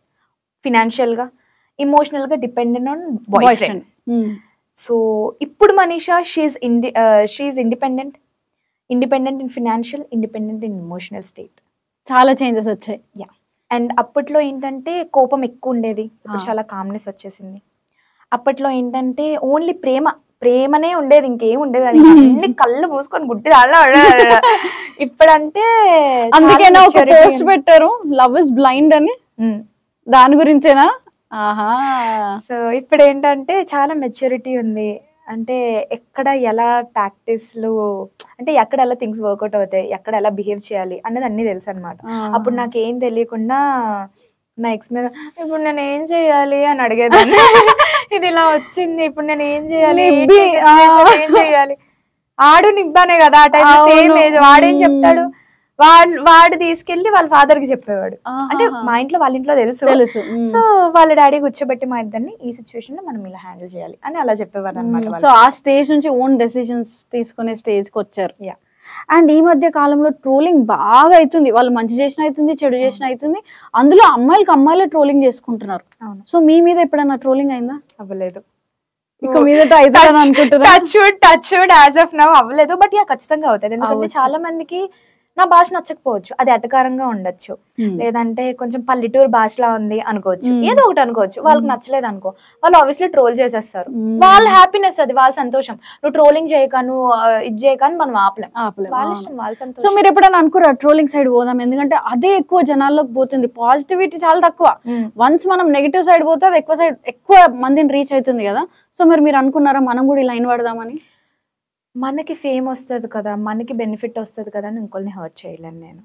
financial గా, ఎమోషనల్ గా dependent on boy friend. So ఇప్పుడు Manisha she's independent in financial, independent in emotional state. చాలా చేంజెస్ వచ్చాయి. యా. అండ్ అప్పట్లో ఏంటంటే కోపం ఎక్కువ ఉండేది, ఇప్పుడు చాలా కామ్నెస్ వచ్చేసింది. అప్పట్లో ఏంటంటే ఓన్లీ ప్రేమనే ఉండేది, ఇంకేం ఉండేది, అది అన్ని కళ్ళు మూసుకొని గుడ్డి దానిలో. ఇప్పుడంటే అందుకేనా ఒక పోస్ట్ పెట్టారు, లవ్ ఇస్ బ్లైండ్ అని, దాని గురించేనా? ఆహా. సో ఇప్పుడు ఏంటంటే చాలా మెచ్యూరిటీ ఉంది. అంటే ఎక్కడ ఎలా టాక్టిక్స్లు, అంటే ఎక్కడ ఎలా థింగ్స్ వర్కౌట్ అవుతాయి, ఎక్కడ ఎలా బిహేవ్ చేయాలి అన్నది అన్ని తెలుసు అనమాట. అప్పుడు నాకేం తెలియకుండా నా ఎక్స్ మీద ఇప్పుడు నేను ఏం చెయ్యాలి అని అడిగేదాన్ని. ఇది ఇలా వచ్చింది, ఇప్పుడు నేను ఏం చెయ్యాలి, ఏం చెయ్యాలి. ఆడు నిబ్బానే కదా ఆ టైం, సేమ్ ఏజ్. వాడేం చెప్తాడు, వాడు తీసుకెళ్లి వాళ్ళ ఫాదర్ కి చెప్పేవాడు. అంటే మా ఇంట్లో వాళ్ళ ఇంట్లో తెలుసు. సో వాళ్ళ డాడీ కూర్చోబెట్టి మా ఇద్దరిని ఈ సిచ్యువేషన్ లో మనం ఇలా హ్యాండిల్ చేయాలి అని అలా చెప్పేవారు అనమాట. సో ఆ స్టేజ్ నుంచి ఓన్ డెసిషన్స్ తీసుకునే స్టేజ్ కి వచ్చారు. అండ్ ఈ మధ్య కాలంలో ట్రోలింగ్ బాగా అవుతుంది. వాళ్ళు మంచి చేసిన అవుతుంది, చెడు చేసిన అవుతుంది. అందులో అమ్మాయిలే ట్రోలింగ్ చేసుకుంటున్నారు. సో మీ మీద ఎప్పుడైనా ట్రోలింగ్ అయిందా? అవ్వలేదు. ఇక మీద అనుకుంటున్నా touch wood as of now అవ్వలేదు. బట్ ఖచ్చితంగా అవుతుంది. ఎందుకంటే చాలా మందికి నా భాష నచ్చకపోవచ్చు, అది ఎటకారంగా ఉండొచ్చు, లేదంటే కొంచెం పల్లెటూరు భాషలా ఉంది అనుకోవచ్చు, ఏదో ఒకటి అనుకోవచ్చు. వాళ్ళకి నచ్చలేదు అనుకో, వాళ్ళు ఆబ్వియస్లీ ట్రోల్ చేసేస్తారు. వాళ్ళ హ్యాపీనెస్ అది, వాళ్ళ సంతోషం. నువ్వు ట్రోలింగ్ చేయక, నువ్వు ఇది చేయక అని మనం ఆపలేం. వాళ్ళ ఇష్టం, వాళ్ళ సంతోషం. సో మీరు ఎప్పుడైనా అనుకురా ట్రోలింగ్ సైడ్ పోదాం, ఎందుకంటే అదే ఎక్కువ జనాల్లోకి పోతుంది, పాజిటివిటీ చాలా తక్కువ. వన్స్ మనం నెగిటివ్ సైడ్ పోతే అది ఎక్కువ మందిని రీచ్ అవుతుంది కదా. సో మీరు అనుకున్నారా మనం కూడా ఈ లైన్ పడదామని? మనకి ఫేమ్ వస్తుంది కదా, మనకి బెనిఫిట్ వస్తుంది కదా అని ఇంకొల్ని హర్ట్ చేయలేను నేను.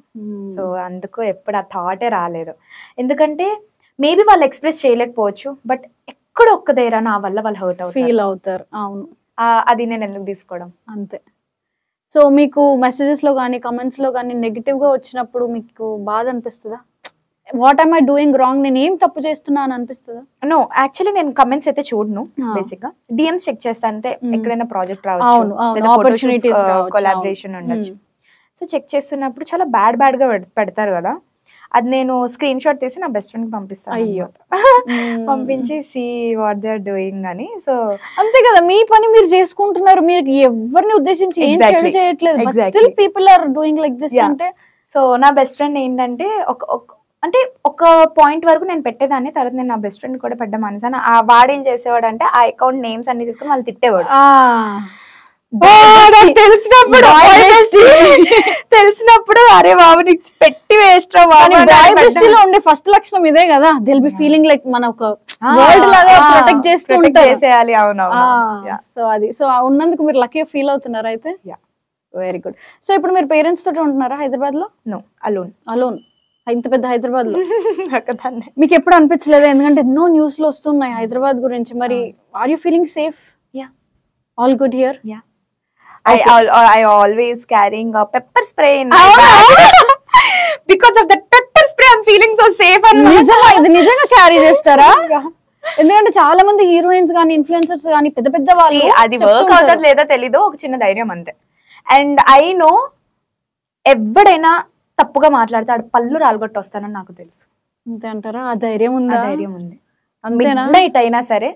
సో అందుకు ఎప్పుడు ఆ థాటే రాలేదు. ఎందుకంటే మేబీ వాళ్ళు ఎక్స్ప్రెస్ చేయలేకపోవచ్చు, బట్ ఎక్కడ ఒక్క దగ్గర నా వల్ల వాళ్ళు హర్ట్ ఫీల్ అవుతారు. అవును, అది నేను ఎందుకు తీసుకోవడం, అంతే. సో మీకు మెసేజెస్ లో కానీ కమెంట్స్ లో కానీ నెగిటివ్ గా వచ్చినప్పుడు మీకు బాధ అనిపిస్తుందా? What I'm I doing wrong, నేను ఏం తప్పు చేస్తున్నా అని అనిపిస్తుందా? నో, యాక్చువల్లీ నేను కమెంట్స్ అయితే చూడను. బేసిక్ గా డిఎంస్ చెక్ చేస్తాను, అంటే ఎక్కడైనా ప్రాజెక్ట్ రావచ్చు, కొలాబరేషన్ ఉండొచ్చు. సో చెక్ చేస్తున్నప్పుడు చాలా బ్యాడ్ గా పెడతారు కదా, అది నేను స్క్రీన్ షాట్ తీసి నా బెస్ట్ ఫ్రెండ్ కి పంపిస్తాను. అయ్యో, పంపించి see what they are doing అని. సో అంతే కదా, మీ పని మీరు చేసుకుంటున్నారు, మీరు ఎవరిని ఉద్దేశించి ఏం చెడు చేయట్లేదు, but still people are doing like this. అంటే సో నా బెస్ట్ ఫ్రెండ్ ఏంటంటే ఒక పాయింట్ వరకు నేను పెట్టేదాన్ని, తర్వాత నేను నా బెస్ట్ ఫ్రెండ్ కూడా పెట్టడం మానేసాను. వాడేం చేసేవాడు అంటే ఆ అకౌంట్ నేమ్స్ అన్ని తీసుకుని వాళ్ళు తిట్టేవాడు. తెలిసినప్పుడు అరే బాబు నీకు పెట్టి వేస్ట్ లో ఉండే ఫస్ట్ లక్షణం ఇదే కదా, దిల్ బి ఫీలింగ్ లైక్ మన ఒక వరల్డ్ లాగా ప్రొటెక్ట్ చేసేయాలి. అవునవును. సో అది, సో ఉన్నందుకు మీరు లక్కీ ఫీల్ అవుతున్నారు అయితే. Very good. సో ఇప్పుడు మీరు పేరెంట్స్ తోటి ఉంటున్నారా హైదరాబాద్ లో? No, alone. ఇంత పెద్ద హైదరాబాద్ లో మీకు ఎప్పుడు అనిపించలేదు? ఎందుకంటే ఎన్నో న్యూస్ లో వస్తున్నాయి హైదరాబాద్ గురించి. మరి are you feeling safe? All good here? I always carrying a pepper spray in my bag. Because of that pepper spray I'm feeling so safe. ఇది నిజంగా క్యారీ చేస్తారా? ఎందుకంటే చాలా మంది హీరోయిన్స్ గానీ ఇన్ఫ్లుయెన్సర్స్ గానీ పెద్ద వాళ్ళు అది వర్క్ అవుతుంది లేదా తెలీదు, ఒక చిన్న ధైర్యం అంతే. అండ్ ఐ నో ఎవడైనా తప్పుగా మాట్లాడితే పళ్ళు రాలగొట్టి వస్తానని నాకు తెలుసు. అంతే అంటారా? ఆ ధైర్యం ఉందా? ధైర్యం ఉంది. నైట్ అయినా సరే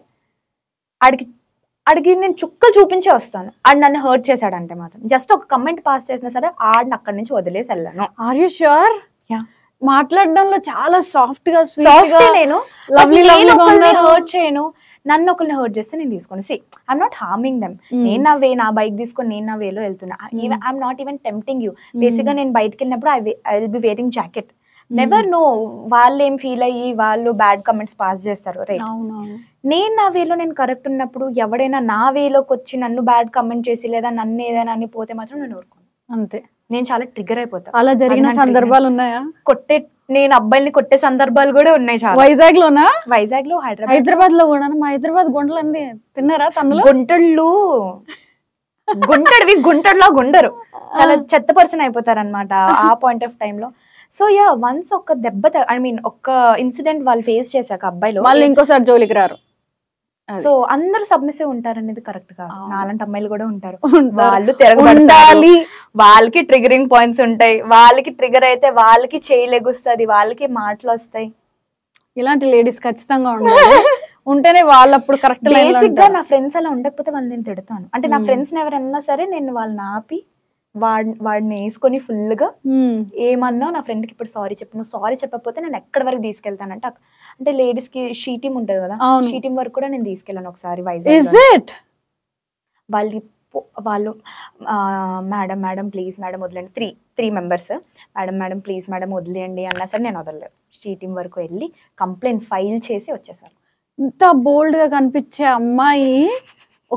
ఆడికి నేను చుక్కలు చూపించే వస్తాను. ఆడు నన్ను హర్ట్ చేశాడంటే మాత్రం జస్ట్ ఒక కమెంట్ పాస్ చేసినా సరే ఆడిని అక్కడి నుంచి వదిలేసి వెళ్ళాను. Are you sure? మాట్లాడడంలో చాలా సాఫ్ట్ గా నేను హర్ట్ చేయను. నన్ను ఒకరిని హర్ట్ చేస్తే నేను తీసుకోను. See I'm not harming them. నేను నా బైక్ తీసుకొని నేను నా వేలో వెళ్తున్నా. I'm not even tempting you. Basic గా నేను బయటకు వెళ్ళినప్పుడు I will be wearing jacket. Never know వాళ్ళు ఏం ఫీల్ అయ్యి వాళ్ళు బ్యాడ్ కమెంట్స్ పాస్ చేస్తారు. రైట్, నేను నా వేలో నేను కరెక్ట్ ఉన్నప్పుడు ఎవడైనా నా వేలోకి వచ్చి నన్ను బ్యాడ్ కమెంట్ చేసి లేదా నన్ను ఏదైనా అని పోతే మాత్రం నేను ఊరుకోను. అంతే, నేను చాలా ట్రిగర్ అయిపోతా. అలా జరిగిన సందర్భాలు ఉన్నాయా? నేను అబ్బాయిల్ని కొట్టే సందర్భాలు కూడా ఉన్నాయి చాలా. వైజాగ్ లోనా? వైజాగ్ లో, హైదరాబాద్ లో కూడా. మా హైదరాబాద్ గుంటలు అన్ని తిన్నారా? తనలో గుంటడులా గుండరు, చాలా చెత్త పర్సన్ అయిపోతారు అనమాట ఆ పాయింట్ ఆఫ్ టైమ్ లో. సో వన్స్ ఒక దెబ్బ ఒక ఇన్సిడెంట్ వాళ్ళు ఫేస్ చేశాక అబ్బాయిలు వాళ్ళు ఇంకోసారి జోలికి రారు. సో అందరు సబ్మిసివ్ ఉంటారు అనేది కరెక్ట్ కాదు. నాలాంటి అమ్మాయిలు కూడా ఉంటారు, వాళ్ళు తిరగబడాలి, వాళ్ళకి ట్రిగరింగ్ పాయింట్స్ ఉంటాయి, వాళ్ళకి ట్రిగర్ అయితే వాళ్ళకి చేయలేగుస్తుంది, వాళ్ళకి మాటలు వస్తాయి. ఇలాంటి లేడీస్ ఖచ్చితంగా ఉండాలి, ఉంటేనే వాళ్ళు అప్పుడు కరెక్ట్. బేసిక్ గా నా ఫ్రెండ్స్ అలా ఉండకపోతే వాళ్ళని నేను తిడతాను. అంటే నా ఫ్రెండ్స్ ఎవరన్నా సరే నేను వాళ్ళని ఆపి వాడిని వేసుకొని ఫుల్ గా ఏమన్నా నా ఫ్రెండ్ కి ఇప్పుడు సారీ చెప్పు, నువ్వు సారీ చెప్పకపోతే నేను ఎక్కడి వరకు తీసుకెళ్తానంటే, అంటే లేడీస్ కి షీ టీమ్ ఉంటది కదా, షీ టీమ్ వరకు కూడా నేను తీసుకెళ్ళాను ఒకసారి వైజాగ్. వాళ్ళు మేడం ప్లీజ్ మేడం వదిలేండి, three members, madam please madam వదిలేయండి అన్నా సరే నేను వదలలేదు. షీ టీమ్ వరకు వెళ్ళి కంప్లైంట్ ఫైల్ చేసి వచ్చేసారు. ఇంత బోల్డ్ గా కనిపించే అమ్మాయి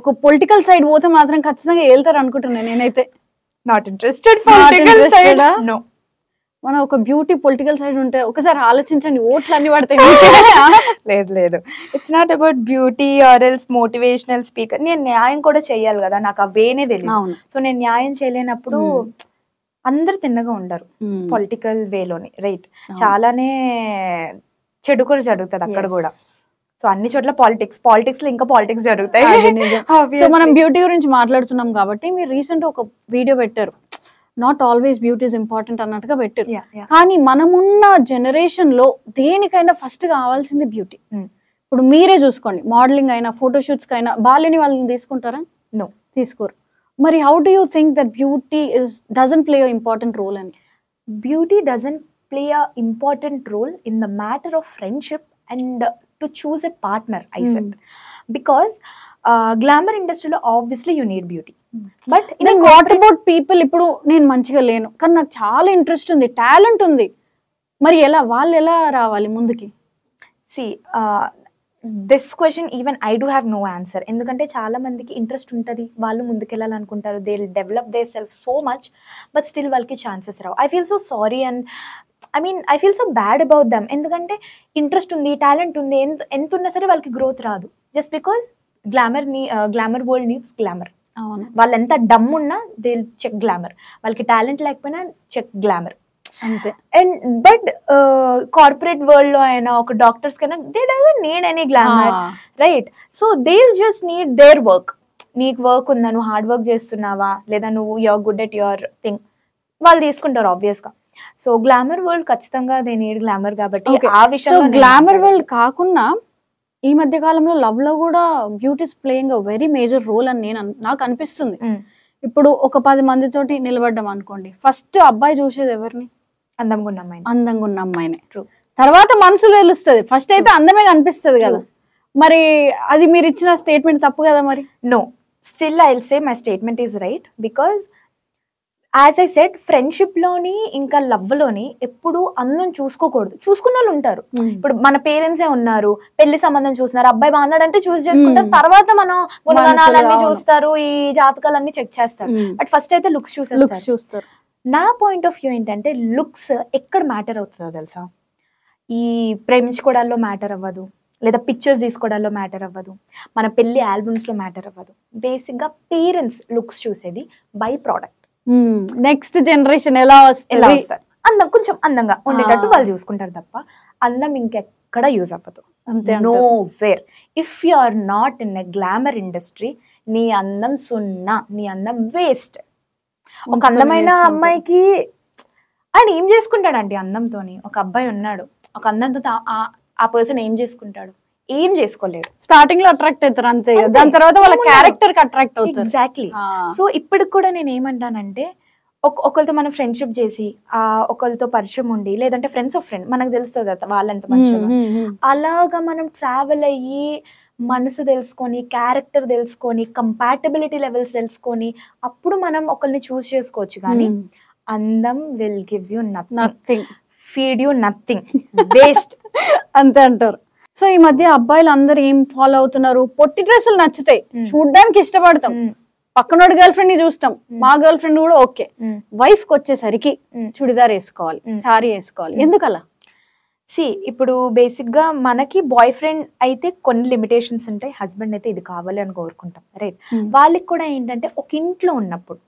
ఒక పొలిటికల్ సైడ్ పోతే మాత్రం ఖచ్చితంగా వెళ్తారు అనుకుంటున్నాను నేనైతే. Not interested political side. No, మన ఒక బ్యూటీ పొలిటికల్ సైడ్ ఉంటే ఒకసారి ఆలోచించండి, ఓట్లు అన్ని పడతాయి. లేదు, it's not about beauty or else motivational speaker. నేను న్యాయం కూడా చెయ్యాలి కదా, నాకు అవేనే తెలియదు. సో నేను న్యాయం చేయలేనప్పుడు అందరు తిన్నగా ఉండరు పొలిటికల్ వేలోని. రైట్, చాలానే చెడు కూడా జరుగుతుంది అక్కడ కూడా. సో అన్ని చోట్ల పాలిటిక్స్ లో ఇంకా పాలిటిక్స్ జరుగుతాయి. సో మనం బ్యూటీ గురించి మాట్లాడుతున్నాం కాబట్టి మీరు రీసెంట్ ఒక వీడియో పెట్టారు, not always beauty is important అన్నట్టుగా పెట్టారు. కానీ మనమున్న జనరేషన్ లో దేనికైనా ఫస్ట్ కావాల్సింది బ్యూటీ. ఇప్పుడు మీరే చూసుకోండి, మోడలింగ్ అయినా ఫోటోషూట్స్ అయినా బాలేని వాళ్ళని తీసుకుంటారా? నో, తీసుకోరు. మరి how do you think that beauty doesn't play important role అని? Beauty doesn't play a important role in the matter of friendship and to choose a partner I set. Because glamour ఇండస్ట్రీలో obviously you need beauty. But what about people, ఇప్పుడు నేను మంచిగా లేను కానీ నాకు చాలా ఇంట్రెస్ట్ ఉంది, టాలెంట్ ఉంది, మరి వాళ్ళు ఎలా రావాలి ముందుకి? See, this question even I do have no answer. ఎందుకంటే చాలా మందికి ఇంట్రెస్ట్ ఉంటుంది, వాళ్ళు ముందుకెళ్ళాలనుకుంటారు, they will develop they self so much, but still వాళ్ళకి ఛాన్సెస్ రావు. I feel so sorry and I feel so bad about them. ఎందుకంటే ఇంట్రెస్ట్ ఉంది, టాలెంట్ ఉంది, ఎంత ఉన్నా సరే వాళ్ళకి గ్రోత్ రాదు. Just because glamour world needs glamour. వాళ్ళు ఎంత డమ్ ఉన్నా దే చెక్ గ్లామర్, వాళ్ళకి టాలెంట్ లేకపోయినా చెక్ గ్లామర్ అంతే. అండ్ బట్ కార్పొరేట్ వరల్డ్ లో అయినా ఒక డాక్టర్స్ కైనా they doesn't need any glamour, right? So they just need their work. నీకు వర్క్ ఉందా, నువ్వు హార్డ్ వర్క్ చేస్తున్నావా, లేదా నువ్వు you're good at your thing, వాళ్ళు తీసుకుంటారు ఆబ్వియస్ గా. సో గ్లామర్ వరల్డ్ ఖచ్చితంగా దే నీడ్ గ్లామర్. కాబట్టి ఆ విషయంలో గ్లామర్ వరల్డ్ కాకుండా ఈ మధ్య కాలంలో లవ్ లో కూడా beauties playing a very major role అని నాకు అనిపిస్తుంది. ఇప్పుడు ఒక 10 మందితోటి నిలబడ్డం అనుకోండి, ఫస్ట్ అబ్బాయి చూసేది ఎవరిని? అందంగా ఉన్న అమ్మాయిని. తర్వాత మనసు తెలుస్తుంది, ఫస్ట్ అయితే అందమే కనిపిస్తుంది కదా. మరి అది మీరు ఇచ్చిన స్టేట్మెంట్ తప్పు కదా మరి? No, still I will say my statement is right. Because as I said, friendship లోని ఇంకా లవ్ లోని ఎప్పుడు అందం చూసుకోకూడదు. చూసుకున్న వాళ్ళు ఉంటారు. ఇప్పుడు మన పేరెంట్సే ఉన్నారు, పెళ్లి సంబంధం చూస్తున్నారు, అబ్బాయి బాగున్నాడంటే చూస్ చేసుకుంటారు, తర్వాత మనం గుణగణాలన్నీ చూస్తారు, ఈ జాతకాలన్నీ చెక్ చేస్తారు. బట్ ఫస్ట్ అయితే లుక్స్ చూస్తారు. నా పాయింట్ ఆఫ్ వ్యూ ఏంటంటే, లుక్స్ ఎక్కడ మ్యాటర్ అవుతుందో తెలుసా? ఈ ప్రేమించుకోవడాల్లో మ్యాటర్ అవ్వదు, లేదా పిక్చర్స్ తీసుకోవడాల్లో మ్యాటర్ అవ్వదు, మన పెళ్లి ఆల్బమ్స్ లో మ్యాటర్ అవ్వదు. బేసిక్ గా పేరెంట్స్ లుక్స్ చూసేది బై ప్రోడక్ట్. నెక్స్ట్ జనరేషన్ ఎలా వస్తారు, అందం కొంచెం అందంగా ఉండేటట్టు వాళ్ళు చూసుకుంటారు తప్ప అందం ఇంకెక్కడ యూజ్ అవ్వదు. No where. If you are not in a glamour industry, నీ అందం సున్నా, నీ అందం వేస్ట్. ఒక అందమైన అమ్మాయికి ఆయన ఏం చేసుకుంటాడండి అందంతోని? ఒక అబ్బాయి ఉన్నాడు, ఒక అందంతో ఆ పర్సన్ ఏం చేసుకుంటాడు? ఏం చేసుకోలేడు. స్టార్టింగ్ లో అట్రాక్ట్ అవుతారు అంతే, దాని తర్వాత వాళ్ళ క్యారెక్టర్ కి అట్రాక్ట్ అవుతారు. ఎగ్జాక్ట్లీ. సో ఇప్పటికి కూడా నేను ఏమంటానంటే, ఒకరితో మనం ఫ్రెండ్షిప్ చేసి ఒకరితో పరిచయం ఉండి, లేదంటే ఫ్రెండ్స్ ఆఫ్ ఫ్రెండ్ మనకు తెలుస్తుంది కదా వాళ్ళు ఎంత మంచిగా, అలాగా మనం ట్రావెల్ అయ్యి మనసు తెలుసుకొని, క్యారెక్టర్ తెలుసుకొని, కంపాటబిలిటీ లెవెల్స్ తెలుసుకొని, అప్పుడు మనం ఒకరిని చూస్ చేసుకోవచ్చు. కానీ అందం will give you nothing, feed you nothing, waste అంతే అంటారు. సో ఈ మధ్య అబ్బాయిలు అందరు ఏం ఫాలో అవుతున్నారు? పొట్టి డ్రెస్సులు నచ్చుతాయి, చూడ్డానికి ఇష్టపడతాం, పక్కనోడి గర్ల్ ఫ్రెండ్ ని చూస్తాం, మా గర్ల్ ఫ్రెండ్ కూడా ఓకే. వైఫ్ కి వచ్చేసరికి చుడిదార్ వేసుకోవాలి, సారీ వేసుకోవాలి, ఎందుకలా? ఇప్పుడు బేసిక్ గా మనకి బాయ్ ఫ్రెండ్ అయితే కొన్ని లిమిటేషన్స్ ఉంటాయి, హస్బెండ్ అయితే ఇది కావాలి అని కోరుకుంటాం, రైట్? వాళ్ళకి కూడా ఏంటంటే, ఒక ఇంట్లో ఉన్నప్పుడు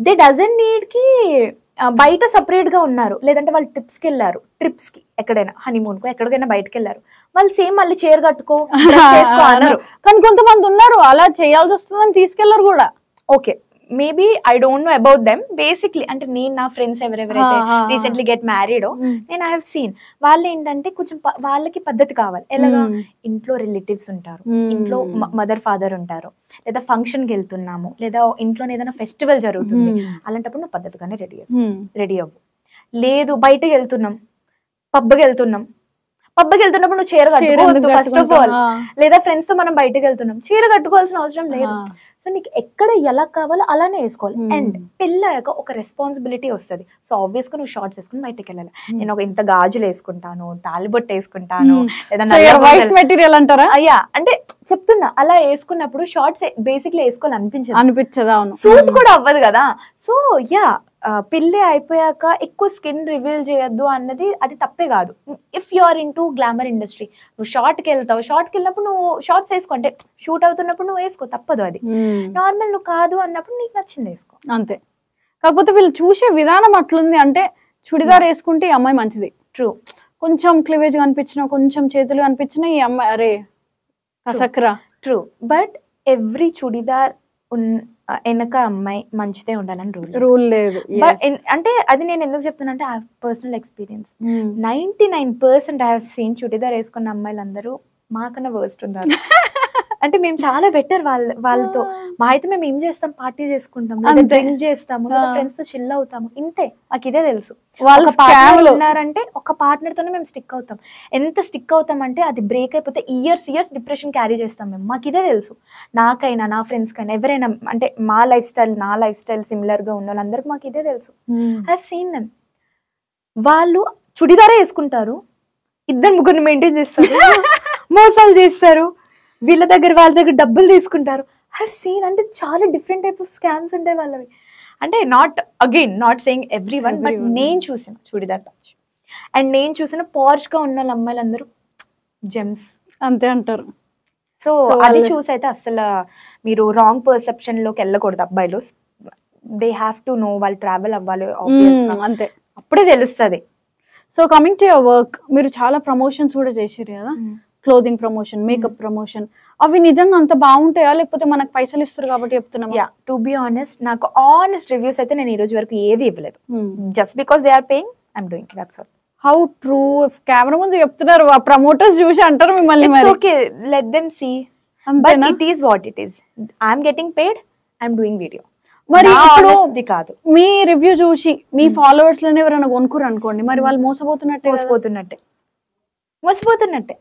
దే డజంట్ నీడ్ కి బయట సపరేట్ గా ఉన్నారు, లేదంటే వాళ్ళు ట్రిప్స్కి వెళ్ళారు, ట్రిప్స్ కి ఎక్కడైనా హనీమూన్ కు ఎక్కడికైనా బయటకు వెళ్ళారు, వాళ్ళు సేమ్ మళ్ళీ చీర కట్టుకో అన్నారు. కానీ కొంతమంది ఉన్నారు అలా చేయాల్సి వస్తుందని తీసుకెళ్లారు కూడా. Okay, maybe I don't know about them. Basically అంటే నేను నా ఫ్రెండ్స్ ఎవరెవరైతే రీసెంట్లీ గెట్ మ్యారీడో నేను ఐ హావ్ సీన్, వాళ్ళు ఏంటంటే కొంచెం వాళ్ళకి పద్ధతి కావాలి. ఎలాగా? ఇంట్లో రిలేటివ్స్ ఉంటారు, ఇంట్లో మదర్ ఫాదర్ ఉంటారు, లేదా ఫంక్షన్ కి వెళ్తున్నాము, లేదా ఇంట్లో ఏదైనా ఫెస్టివల్ జరుగుతుంది, అలాంటప్పుడు నువ్వు పద్ధతిగానే రెడీ అవ్వు. లేదు బయటకు వెళ్తున్నాం, పబ్కి వెళ్తున్నప్పుడు నువ్వు చీర కట్టుకోవద్దు ఫస్ట్ ఆఫ్ ఆల్. లేదా ఫ్రెండ్స్ తో మనం బయటకు వెళ్తున్నాం, చీర కట్టుకోవాల్సిన అవసరం లేదు. సో నీకు ఎక్కడ ఎలా కావాలో అలానే వేసుకోవాలి. అండ్ పెళ్ళాక ఒక రెస్పాన్సిబిలిటీ వస్తుంది. సో ఆబ్వియస్ గా నువ్వు షార్ట్స్ వేసుకుని బయటకు వెళ్ళాలి. నేను ఒక ఇంత గాజులు వేసుకుంటాను, తాలిబొట్టు వేసుకుంటాను, మెటీరియల్ అంటారా? అయ్యా అంటే చెప్తున్నా, అలా వేసుకున్నప్పుడు షార్ట్స్ బేసిక్లీ వేసుకోవాలి అనిపించదా? సూట్ కూడా అవ్వదు కదా. సో యా, పెళ్లి అయిపోయాక ఎక్కువ స్కిన్ రివీల్ చేయొద్దు అన్నది అది తప్పే కాదు. If you are into glamour industry, నువ్వు షార్ట్కి వెళ్తావు, షార్ట్కి వెళ్ళినప్పుడు నువ్వు షార్ట్స్ వేసుకో, అంటే షూట్ అవుతున్నప్పుడు నువ్వు వేసుకో, తప్పదు. అది నార్మల్ నువ్వు కాదు అన్నప్పుడు నీకు నచ్చింది వేసుకో, అంతే. కాకపోతే వీళ్ళు చూసే విధానం అట్లుంది, అంటే చుడిదార్ వేసుకుంటే ఈ అమ్మాయి మంచిది. ట్రూ. కొంచెం క్లివేజ్ కనిపించినా, కొంచెం చేతులు కనిపించినా ఈ అమ్మాయి అరే కసక్రా. ట్రూ. బట్ ఎవ్రీ చుడిదార్ వెనక అమ్మాయి మంచిదే ఉండాలని రూల్ లేదు. అంటే అది నేను ఎందుకు చెప్తున్నా అంటే, personal experience. 99% I have seen churidar వేసుకున్న అమ్మాయిలు అందరూ మాకన్నా వర్స్ట్ ఉన్నారు. అంటే మేము చాలా బెటర్ వాళ్ళతో. మా అయితే మేము ఏం చేస్తాం, పార్టీ చేసుకుంటాం, అంతే. డ్రింక్ చేస్తాము, ఫ్రెండ్స్ తో చిల్ అవుతాము, ఇంతే. మాకు ఇదే తెలుసు. వాళ్ళు ఒక partner scam లు. ఉన్నారంటే ఒక పార్ట్నర్ తోనే మేము స్టిక్ అవుతాం. ఎంత స్టిక్ అవుతాం అంటే అది బ్రేక్ అయిపోతే ఇయర్స్ డిప్రెషన్ క్యారీ చేస్తాం మేము. మాకు ఇదే తెలుసు. నాకైనా నా ఫ్రెండ్స్ కైనా ఎవరైనా అంటే నా లైఫ్ స్టైల్ సిమిలర్ గా ఉన్న వాళ్ళందరికి మాకు ఇదే తెలుసు. I have seen them. వాళ్ళు చుడిదారే వేసుకుంటారు, 2-3 మెయింటైన్ చేస్తారు, మోసాలు చేస్తారు, వాళ్ళ దగ్గర డబ్బులు తీసుకుంటారు. I have seen. అంటే చాలా డిఫరెంట్ టైప్ ఆఫ్ స్కామ్స్ ఉంటాయి వాళ్ళవి. అంటే not saying every one, but నేను చూసిన చుడిదార్ బ్యాచ్ అండ్ నేను చూసిన పార్ష్ గా ఉన్న వాళ్ళ అమ్మాయిలందరూ జెమ్స్ అంతే అంటారు. సో అది చూసి అయితే అసలు మీరు రాంగ్ పర్సెప్షన్ లోకి వెళ్ళకూడదు. అబ్బాయిలు దే హ్యావ్ టు నో, వాళ్ళు ట్రావెల్ అవ్వాలి, అంతే, అప్పుడే తెలుస్తుంది. So coming to your work, మీరు చాలా ప్రమోషన్స్ కూడా చేసిరు కదా, క్లోదింగ్ ప్రమోషన్, మేకప్ ప్రమోషన్, అవి నిజంగా అంత బాగుంటాయా లేకపోతే మనకు పైసలు ఇస్తారు కాబట్టి చెప్తున్నాం? యా, టు బి ఆనెస్ట్, నాకు ఆనెస్ట్ రివ్యూస్ అయితే నేను ఈ రోజు వరకు ఏది ఇవ్వలేదు. Just because they are paying I'm doing, that's all. How true? Camera ముందు చెప్తున్నారు, ఆ ప్రమోటర్స్ చూసి అంటారు మిమ్మల్ని. It's okay, let them see, but it is what it is. I'm getting paid, I'm doing video. మరి ఇప్పుడు కాదు, మీ రివ్యూ చూసి మీ ఫాలోవర్స్ లోనే ఎవరైనా కొనుక్కురు అనుకోండి, మరి వాళ్ళు మోసపోతున్నట్టే.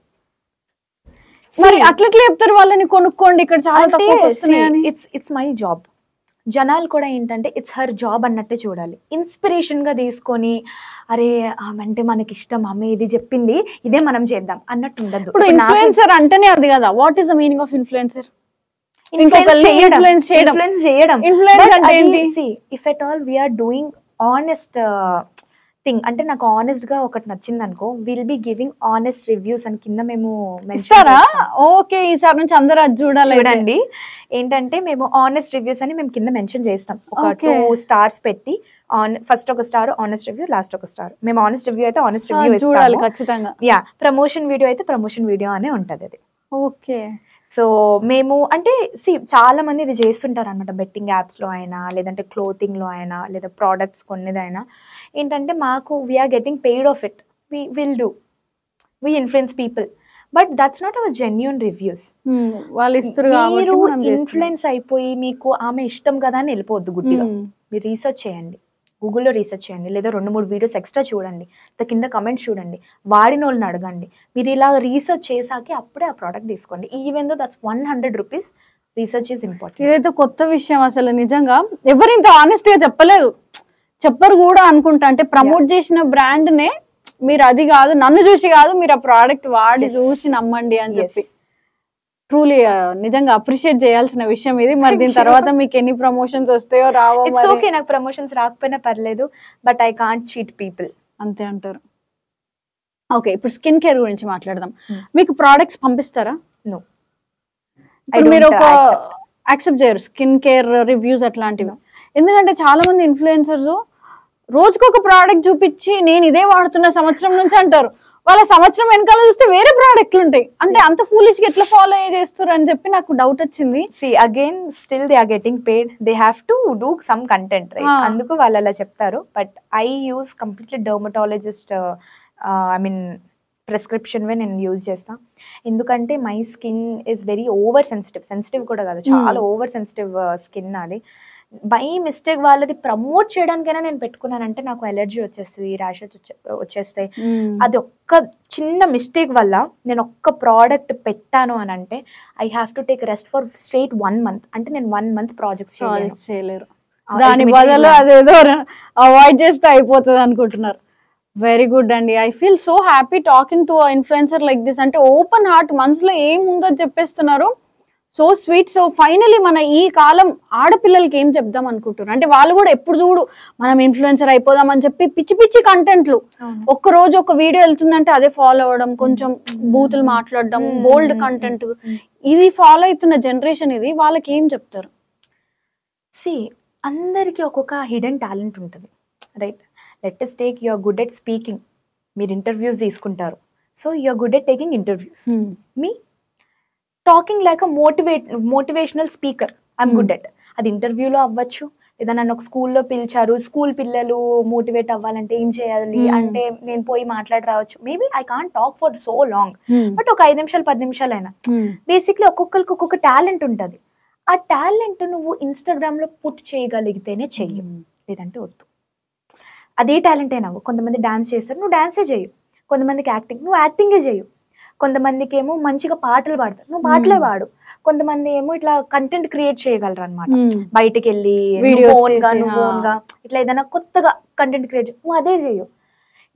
మరి అట్లట్లే చెప్తారు వాళ్ళని కొనుక్కోండి, ఇక్కడ చాలా తక్కువ వస్తున్నాయని. It's my job. జనాలు కూడా ఏంటంటే ఇట్స్ హర్ జాబ్ అన్నట్టే చూడాలి. ఇన్స్పిరేషన్ గా తీసుకొని అరే అంటే మనకి ఇష్టం, ఆమె ఇది చెప్పింది ఇదే మనం చేద్దాం అన్నట్టు ఉండదు. ఇప్పుడు ఇన్ఫ్లుయెన్సర్ అంటేనే అది కదా. What is the meaning of influencer? Influence చేయడం. If at all we're doing honest thing, అంటే నాకు ఆనెస్ట్ గా ఒకటి నచ్చింది అనుకో, will be giving honest reviews అని కింద మేము ఇస్తారా? ఓకే, ఈసారి నుంచి అందరూ అది చూడండి. ఏంటంటే మేము ఆనెస్ట్ రివ్యూస్ అని మేము కింద మెన్షన్ చేస్తాం. ఒక 2 stars పెట్టి, ఫస్ట్ ఒక స్టార్ ఆనెస్ట్ రివ్యూ, లాస్ట్ ఒక స్టార్. మేము ఆనెస్ట్ రివ్యూ అయితే ఆనెస్ట్ రివ్యూ చూడాలి ఖచ్చితంగా. యా, ప్రమోషన్ వీడియో అయితే ప్రమోషన్ వీడియో అనే ఉంటది అది. ఓకే. సో మేము అంటే చాలా మంది ఇది చేస్తుంటారు అనమాట. బెట్టింగ్ యాప్స్ లో అయినా, లేదంటే క్లోతింగ్ లో అయినా, లేదా ప్రోడక్ట్స్ కొన్నిదైనా ఏంటంటే మాకు we are getting paid of it, will do, we influence people, but that's not our genuine reviews. వాళ్ళు ఇస్తారు. మీరు ఇన్ఫ్లుయెన్స్ అయిపోయి మీకు ఆమె ఇష్టం కదా అని వెళ్ళిపోవద్దు గుడ్డిగా. మీరు రీసెర్చ్ చేయండి, గూగుల్లో రీసెర్చ్ చేయండి, లేదా 2-3 వీడియోస్ ఎక్స్ట్రా చూడండి, కింద కమెంట్స్ చూడండి, వాడిన వాళ్ళని అడగండి. మీరు ఇలా రీసెర్చ్ చేసాకే అప్పుడే ఆ ప్రోడక్ట్ తీసుకోండి. Even though that's 100 rupees, research is important. ఇదైతే కొత్త విషయం అసలు. నిజంగా ఎవరు ఇంత ఆనెస్ట్ గా చెప్పరు కూడా అనుకుంటా. అంటే ప్రమోట్ చేసిన బ్రాండ్ నే మీరు అది కాదు, నన్ను చూసి కాదు, మీరు ఆ ప్రోడక్ట్ వాడి చూసి నమ్మండి అని చెప్పి. ట్రూలీ నిజంగా అప్రిషియేట్ చేయాల్సిన విషయం ఇది. మరి దీని తర్వాత మీకు ఎన్ని ప్రమోషన్స్ వస్తాయో రావో. ఇట్స్ ఓకే, నాకు ప్రమోషన్స్ రాకపోయినా పర్లేదు, but I can't cheat people. అంతే అంటారు. ఓకే, ఇప్పుడు స్కిన్ కేర్ గురించి మాట్లాడదాం. మీకు ప్రోడక్ట్స్ పంపిస్తారా? నో, మీరు ఒక యాక్సెప్ట్ చేయరు స్కిన్ కేర్ రివ్యూస్ అట్లాంటివి? ఎందుకంటే చాలా మంది ఇన్ఫ్లుయెన్సర్స్ రోజుకొక ప్రోడక్ట్ చూపించి నేను ఇదే వాడుతున్న సంవత్సరం నుంచి అంటారు. వాళ్ళ సంవత్సరం వెనకాల చూస్తే వేరే ప్రోడక్ట్లు ఉంటాయి. అంటే అంత ఫూలిష్ గా ఎట్లా ఫాలో చేస్తారు అని చెప్పి నాకు డౌట్ వచ్చింది. Again still they are getting paid, they have to do some content, right? అందుకు వాళ్ళు అలా చెప్తారు. But I use completely dermatologist, I mean prescription way నేను యూజ్ చేస్తాను. ఎందుకంటే my skin is very over sensitive కూడా కాదు, చాలా ఓవర్ సెన్సిటివ్ స్కిన్ అది. బై మిస్టేక్ వాళ్ళది ప్రమోట్ చేయడానికైనా నేను పెట్టుకున్నానంటే నాకు ఎలర్జీ వచ్చేస్తుంది, ర్యాషెస్ వచ్చేస్తాయి. అది ఒక్క చిన్న మిస్టేక్ వల్ల నేను ఒక్క ప్రోడక్ట్ పెట్టాను అని అంటే I have to take rest for straight 1 month. అంటే నేను 1 month ప్రాజెక్ట్స్ చేయలేరు. దాని బదులు అదేదో అవాయిడ్ చేస్తే అయిపోతుంది అనుకుంటున్నారు. వెరీ గుడ్ అండి. I feel so happy talking to influencer like this. అంటే ఓపెన్ హార్ట్, మనసులో ఏముందో చెప్పేస్తున్నారు. So sweet. సో ఫైనలీ మన ఈ కాలం ఆడపిల్లలకి ఏం చెప్దాం అనుకుంటున్నారు? అంటే వాళ్ళు కూడా ఎప్పుడు చూడు మనం ఇన్ఫ్లుయెన్సర్ అయిపోదాం అని చెప్పి పిచ్చి పిచ్చి కంటెంట్లు, ఒక్క రోజు ఒక వీడియో వెళ్తుందంటే అదే ఫాలో అవ్వడం, కొంచెం బూతులు మాట్లాడడం, బోల్డ్ కంటెంట్, ఇది ఫాలో అవుతున్న జనరేషన్ ఇది. వాళ్ళకి ఏం చెప్తారు? అందరికి ఒక్కొక్క హిడెన్ టాలెంట్ ఉంటుంది, right? Let us take you are good at speaking. మీరు ఇంటర్వ్యూస్ తీసుకుంటారు, so you are good at taking interviews. మీ talking like a motivational speaker I'm good at. అది ఇంటర్వ్యూలో అవ్వచ్చు, ఏదైనా నన్ను ఒక స్కూల్లో పిలిచారు, స్కూల్ పిల్లలు మోటివేట్ అవ్వాలంటే ఏం చేయాలి అంటే నేను పోయి మాట్లాడి రావచ్చు. Maybe I can't talk for so long, but ఒక 5 నిమిషాలు 10 నిమిషాలైనా. బేసిక్లీ ఒక్కొక్కరికి ఒక్కొక్క టాలెంట్ ఉంటుంది. ఆ టాలెంట్ నువ్వు ఇన్స్టాగ్రామ్ లో పుట్ చేయగలిగితేనే చెయ్యి, లేదంటే వద్దు. అదే టాలెంట్ అయినా. కొంతమంది డాన్స్ చేస్తారు, నువ్వు డాన్సే చేయు. కొంతమందికి యాక్టింగ్, నువ్వు యాక్టింగే చేయు. కొంతమందికి ఏమో మంచిగా పాటలు పాడతారు, నువ్వు పాటలే పాడు. కొంతమంది ఏమో ఇట్లా కంటెంట్ క్రియేట్ చేయగలరు అనమాట. బయటకు వెళ్ళి నువ్వు ఓన్గా ఇట్లా ఏదైనా కొత్తగా కంటెంట్ క్రియేట్, నువ్వు అదే చేయు.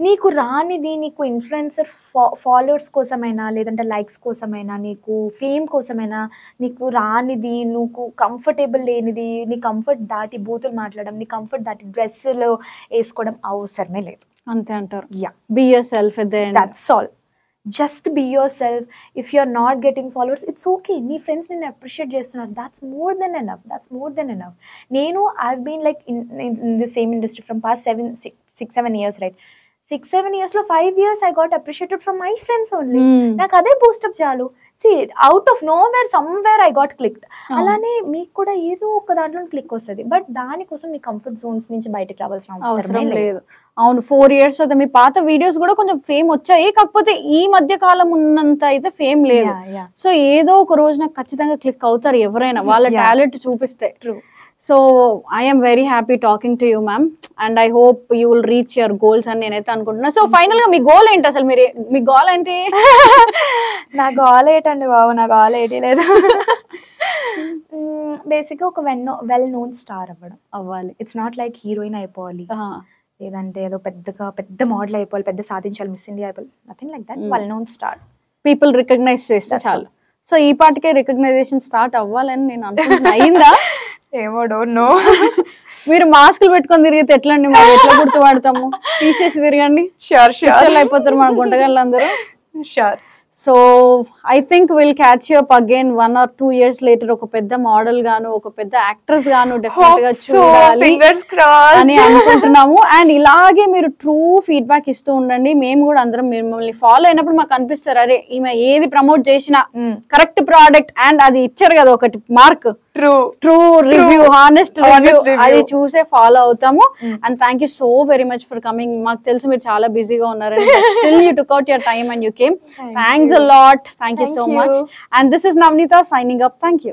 నీకు రానిది, నీకు ఇన్ఫ్లుయెన్సర్ ఫాలోవర్స్ కోసమైనా, లేదంటే లైక్స్ కోసమైనా, నీకు ఫేమ్ కోసమైనా, నీకు రానిది, నువ్వు కంఫర్టబుల్ లేనిది, నీ కంఫర్ట్ దాటి బూతులు మాట్లాడడం, నీ కంఫర్ట్ దాటి డ్రెస్సులు వేసుకోవడం అవసరమే లేదు. అంతే అంటారు. Yeah, be yourself, that's all. Just be yourself. If you are not getting followers, it's okay. నీ ఫ్రెండ్స్ నిన్ను అప్రిషియేట్ చేస్తున్నారు, దాట్స్ మోర్ దెన్ ఎనఫ్. నేను I been like in the same industry from past 6-7 years, right? 6-7 years లో 5 years I got appreciated from my friends only. నాకు అదే బూస్టప్ చాలు. See, out of nowhere somewhere I got clicked. అలానే మీకు కూడా ఏదో ఒక దాంట్లో క్లిక్ వస్తుంది, బట్ దానికోసం మీ కంఫర్ట్ జోన్స్ నుంచి బయటకు రావాల్సిన అవసరం లేదు. అవును, 4 years అయితే మీ పాత వీడియోస్ కూడా కొంచెం ఫేమ్ వచ్చాయి, కాకపోతే ఈ మధ్య కాలం ఉన్నంత అయితే ఫేమ్ లేదు. సో ఏదో ఒక రోజు నాకు ఖచ్చితంగా క్లిక్ అవుతారు ఎవరైనా, వాళ్ళ టాలెంట్ చూపిస్తే. True. So I am very happy talking to you, ma'am, and I hope you will reach your goals అని నేనైతే అనుకుంటున్నా. సో ఫైనల్ గా మీ గోల్ ఏంటి అసలు? మీ గోల్ ఏంటి? నా గోల్ ఏంటండి బాబు, నా గోల్ ఏంటి లేదు. బేసిక్గా ఒక వెల్ నోన్ స్టార్ అవ్వాలి. ఇట్స్ నాట్ లైక్ హీరోయిన్ అయిపోవాలి, లేదంటే ఏదో పెద్ద మోడల్ అయిపోవాలి, పెద్ద సాధించాలి, మిస్ ఇండియా అయిపోవాలి. Nothing like that. Well known star, people recognise చేస్తే చాలు. సో ఈ పాటికే రికగ్నైజేషన్ స్టార్ట్ అవ్వాలని నేను అనుకుంటున్నా. అయిందా? ఏమో, డోంట్ నో. మీరు మాస్కులు పెట్టుకొని తిరిగితే ఎట్లండి? మనం ఎట్లా గుర్తుపడతాము? తీసేసి తిరగండి, షూర్ అయిపోతారు మన గుంటగాళ్ళందరూ. Sure. So I think will catch you up again 1 or 2 years later, ఒక పెద్ద మోడల్ గాను, ఒక పెద్ద యాక్ట్రెస్ గాను డెఫినెట్ గా చూడాలి అని అనుకుంటున్నాము. అండ్ ఇలాగే మీరు ట్రూ ఫీడ్బ్యాక్ ఇస్తూ ఉండండి. మేము కూడా అందరం మిమ్మల్ని ఫాలో అయినప్పుడు మాకు అనిపిస్తారు, అరే ఈమె ఏది ప్రమోట్ చేసినా కరెక్ట్ ప్రోడక్ట్ అండ్ అది ఇచ్చారు కదా ఒకటి mark, true review, honest review, అది చూసే ఫాలో అవుతాము. And thank you so very much for coming. మాకు తెలుసు మీరు చాలా బిజీగా ఉన్నారని, still you took out your time and you came. Thanks a lot. Thank you so much. And this is Navneeta signing up. Thank you.